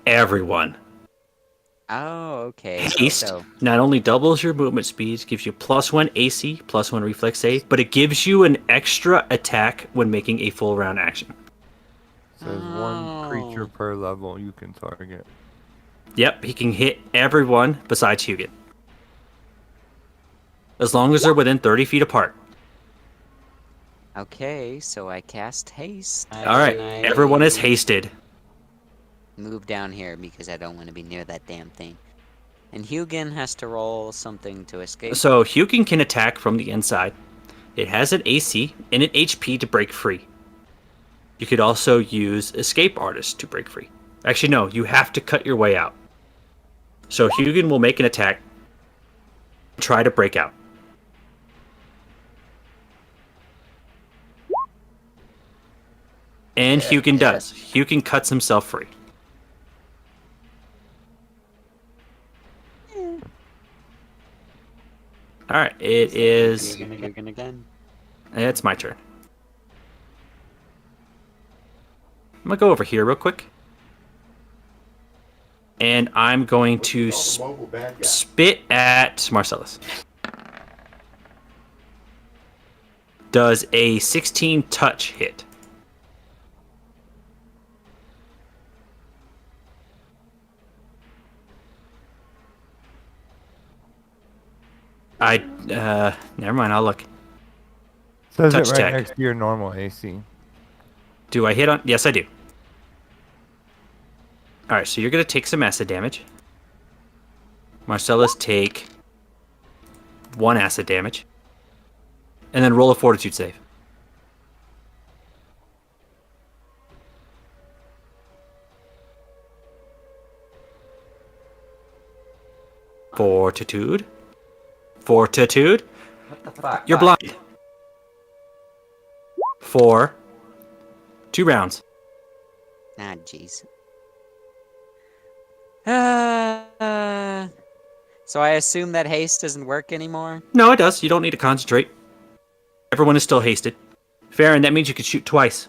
S2: Everyone.
S5: Oh, okay.
S2: Haste
S5: So,
S2: not only doubles your movement speed, gives you +1 AC, +1 reflex save, but it gives you an extra attack when making a full round action.
S4: Says one creature per level you can target.
S2: Yep, he can hit everyone besides Hugin. As long as they're within 30 feet apart.
S5: okay, so I cast haste.
S2: Alright, everyone is hasted.
S5: Move down here because I don't want to be near that damn thing. And Hugin has to roll something to escape.
S2: So Hugin can attack from the inside. It has an AC and an HP to break free. You could also use Escape Artist to break free. Actually, no, you have to cut your way out. So Hugin will make an attack, try to break out. And Hugin does. Hugin cuts himself free. Alright, it is...
S5: Hugin again.
S2: It's my turn. I'm going to go over here real quick. And I'm going to spit at Marcellus. Does a 16 touch hit? Never mind, I'll look.
S4: Says
S2: Touch
S4: it right
S2: tag.
S4: next to your normal AC.
S2: Do I hit on? Yes, I do. Alright, so you're going to take some acid damage. Marcellus, take 1 acid damage. And then roll a fortitude save. Fortitude. Fortitude.
S7: What the fuck?
S2: You're blind. 4. 2 rounds.
S5: Ah, jeez. So I assume that haste doesn't work anymore?
S2: No, it does. You don't need to concentrate. Everyone is still hasted. Farron, that means you can shoot twice.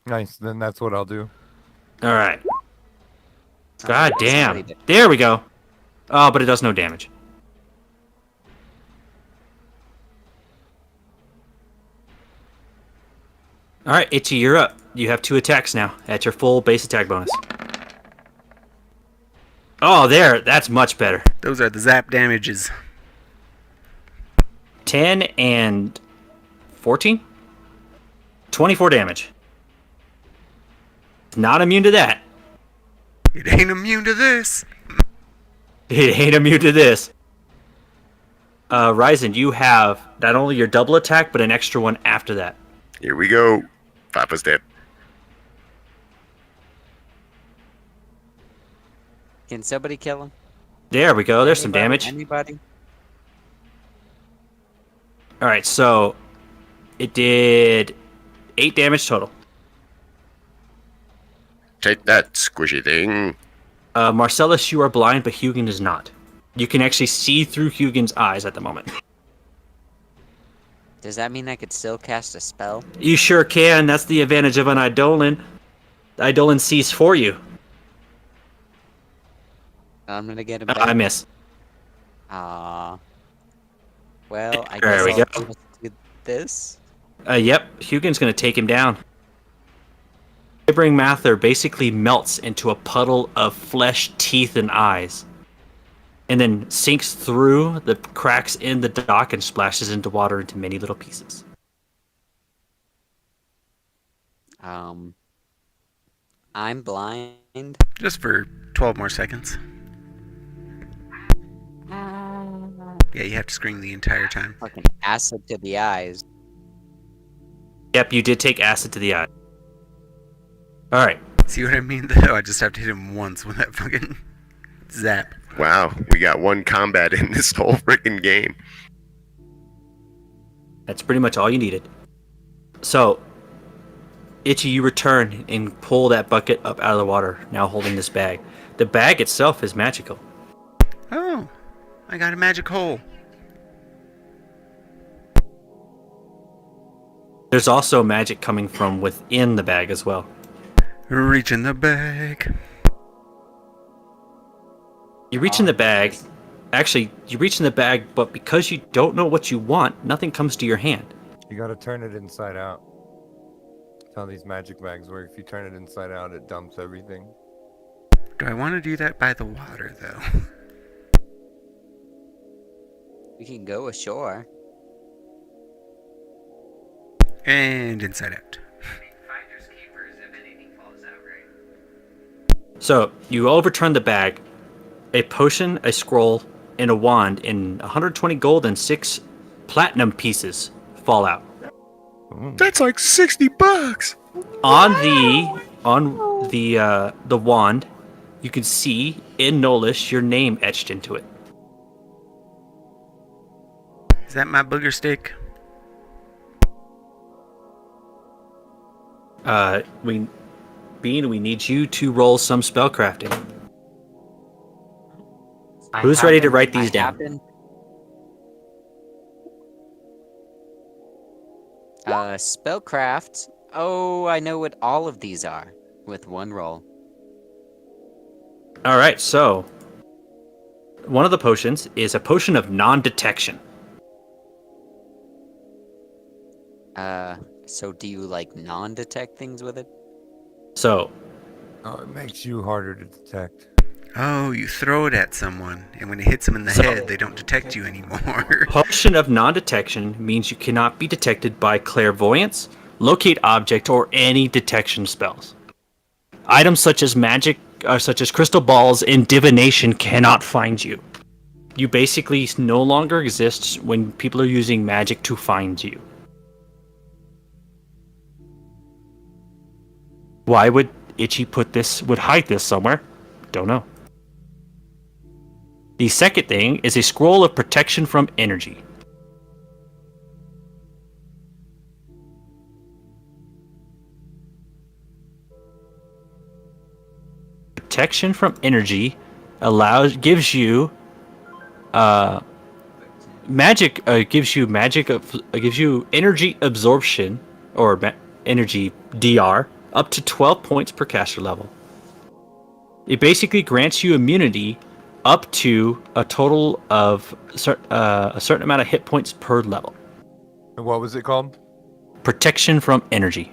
S4: Nice. Then that's what I'll do.
S2: All right. God
S5: Somebody
S2: damn.
S5: did.
S2: There we go. Oh, but it does no damage. All right, Itchy, you're up. You have 2 attacks now at your full base attack bonus. Oh, there. That's much better.
S1: Those are the zap damages.
S2: 10 and 14? 24 damage. Not immune to that.
S1: It ain't immune to this.
S2: It ain't immune to this. Ryzen, you have not only your double attack, but an extra one after that.
S3: Here we go. Papa step.
S5: Can somebody kill him?
S2: There we go. There's some damage.
S5: Anybody?
S2: All right, so it did 8 damage total.
S3: Take that, squishy thing.
S2: Marcellus, you are blind, but Hugin is not. You can actually see through Hugin's eyes at the moment.
S5: Does that mean I could still cast a spell?
S2: You sure can. That's the advantage of an Eidolon. The Eidolon sees for you.
S5: I'm gonna get him back.
S2: I miss.
S5: Aww. Well, I
S2: There
S5: guess
S2: we
S5: I'll
S2: go.
S5: just do this.
S2: Yep, Hugin's going to take him down. Shivering Mather basically melts into a puddle of flesh, teeth, and eyes. And then sinks through the cracks in the dock and splashes into water into many little pieces.
S5: I'm blind.
S1: Just for 12 more seconds. Yeah, you have to scream the entire time.
S5: Fucking acid to the eyes.
S2: Yep, you did take acid to the eye. Alright.
S1: See what I mean, though? I just have to hit him once with that fucking zap.
S3: Wow, we got 1 combat in this whole freaking game.
S2: That's pretty much all you needed. So, Itchy, you return and pull that bucket up out of the water, now holding this bag. The bag itself is magical.
S1: Oh, I got a magic hole.
S2: There's also magic coming from within the bag as well.
S1: Reach in the bag.
S2: You reach in the bag. Actually, you reach in the bag, but because you don't know what you want, nothing comes to your hand.
S4: You gotta turn it inside out. That's how these magic bags work. If you turn it inside out, it dumps everything.
S1: Do I want to do that by the water, though?
S5: We can go ashore.
S1: And inside out.
S2: So, you overturn the bag. A potion, a scroll, and a wand in 120 gold and 6 platinum pieces fall out.
S3: That's like $60.
S2: On the wand, you can see in Nolish your name etched into it.
S1: Is that my booger stick?
S2: We need you to roll some spellcrafting. Who's ready to write these down?
S5: Spellcraft. Oh, I know what all of these are with 1 roll.
S2: All right, so one of the potions is a potion of non-detection.
S5: So do you like non-detect things with it?
S2: So,
S4: Oh, it makes you harder to detect.
S1: Oh, you throw it at someone, and when it hits them in the head, they don't detect you anymore.
S2: potion of non-detection means you cannot be detected by clairvoyance, locate object, or any detection spells. Items such as magic, such as crystal balls and divination cannot find you. You basically no longer exist when people are using magic to find you. Why would Itchy would hide this somewhere? Don't know. The second thing is a scroll of protection from energy. protection from energy, gives you energy absorption or energy DR up to 12 points per caster level. It basically grants you immunity up to a total of a certain amount of hit points per level.
S4: And what was it called?
S2: Protection from energy.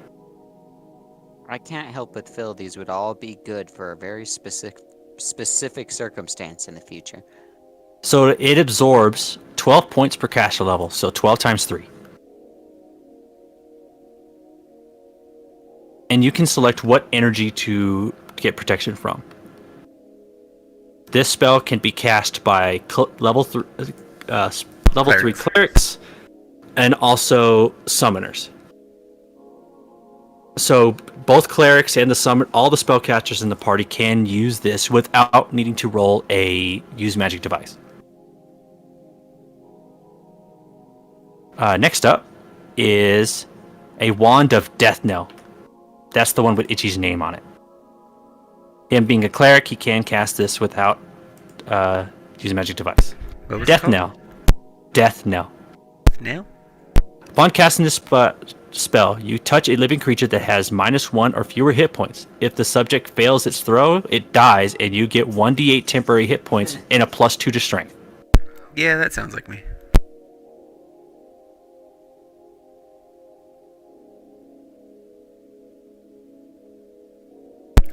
S5: I can't help but feel these would all be good for a very specific circumstance in the future.
S2: So it absorbs 12 points per caster level, so 12 times 3. And you can select what energy to get protection from. This spell can be cast by level 3 clerics and also summoners. So both clerics and all the spellcasters in the party can use this without needing to roll a use magic device. Next up is a Wand of Death Knell. That's the one with Itchy's name on it. Him being a cleric, he can cast this without using a magic device. Death Knell. Death Knell.
S1: Knell?
S2: Upon casting this spell, you touch a living creature that has -1 or fewer hit points. If the subject fails its throw, it dies, and you get 1d8 temporary hit points and a +2 to strength.
S1: Yeah, that sounds like me.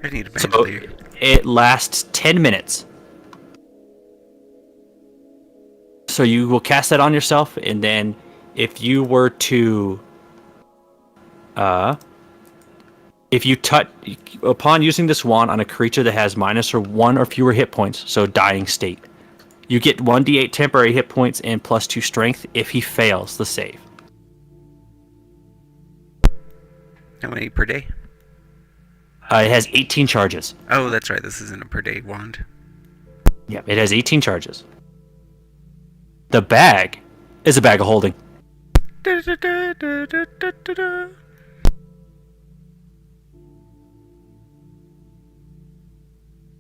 S1: I need a bandolier.
S2: It lasts 10 minutes. So you will cast that on yourself, and then if you were to if you touch upon using this wand on a creature that has -1 or fewer hit points, so dying state, you get 1d8 temporary hit points and +2 strength if he fails the save.
S1: How many per day?
S2: It has 18 charges.
S1: Oh, that's right. This isn't a per day wand.
S2: Yeah, it has 18 charges. The bag is a bag of holding.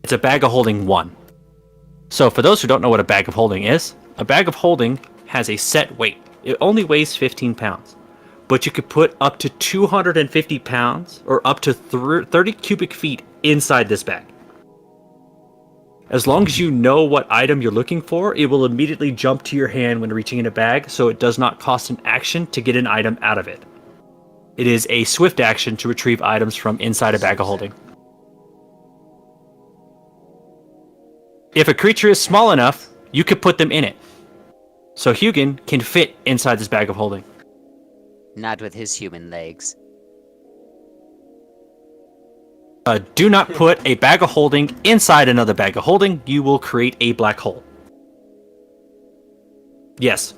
S2: It's a bag of holding 1. So for those who don't know what a bag of holding is, a bag of holding has a set weight. It only weighs 15 pounds. But you could put up to 250 pounds or up to 30 cubic feet inside this bag. As long as you know what item you're looking for, it will immediately jump to your hand when reaching in a bag, so it does not cost an action to get an item out of it. It is a swift action to retrieve items from inside a bag of holding. If a creature is small enough, you could put them in it. So Hugin can fit inside this bag of holding.
S5: Not with his human legs.
S2: Do not put a bag of holding inside another bag of holding. You will create a black hole. Yes,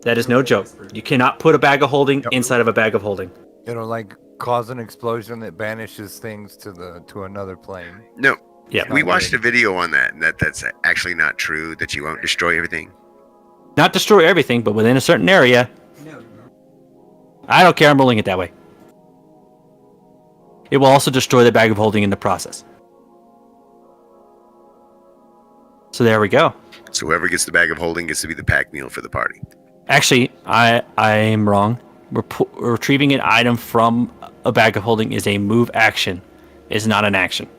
S2: that is no joke. You cannot put a bag of holding inside of a bag of holding.
S4: It'll like cause an explosion that banishes things to another plane.
S3: No.
S2: Yeah.
S3: We watched a video on that, and that's actually not true, that you won't destroy everything.
S2: Not destroy everything, but within a certain area. I don't care, I'm rolling it that way. It will also destroy the bag of holding in the process. So there we go.
S3: So whoever gets the bag of holding gets to be the pack meal for the party.
S2: Actually, I'm wrong. Retrieving an item from a bag of holding is a move action. It's not an action.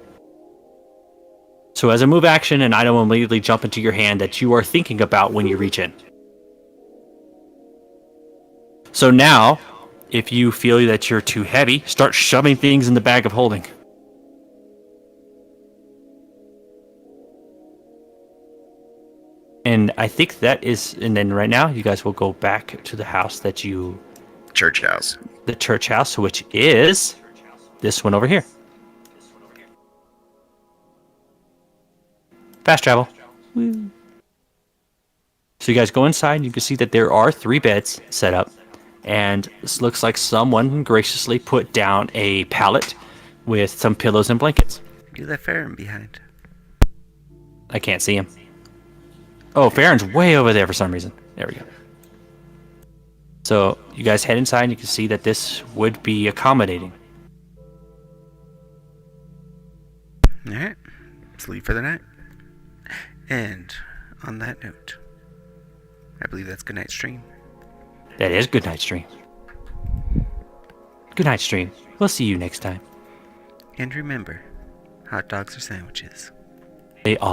S2: So as a move action, an item will immediately jump into your hand that you are thinking about when you reach in. So now, if you feel that you're too heavy, start shoving things in the bag of holding. And I think that is, and then right now, you guys will go back to the house that you...
S3: Church house.
S2: The church house, which is this one over here. Fast travel. Woo. So you guys go inside, you can see that there are 3 beds set up. And this looks like someone graciously put down a pallet with some pillows and blankets.
S1: You left Farron behind.
S2: I can't see him. Oh, Farron's way over there for some reason. There we go. So you guys head inside and you can see that this would be accommodating.
S1: Alright. let's leave for the night. And on that note, I believe that's good night stream.
S2: That is good night stream. Good night stream. We'll see you next time.
S1: And remember, hot dogs are sandwiches.
S2: They all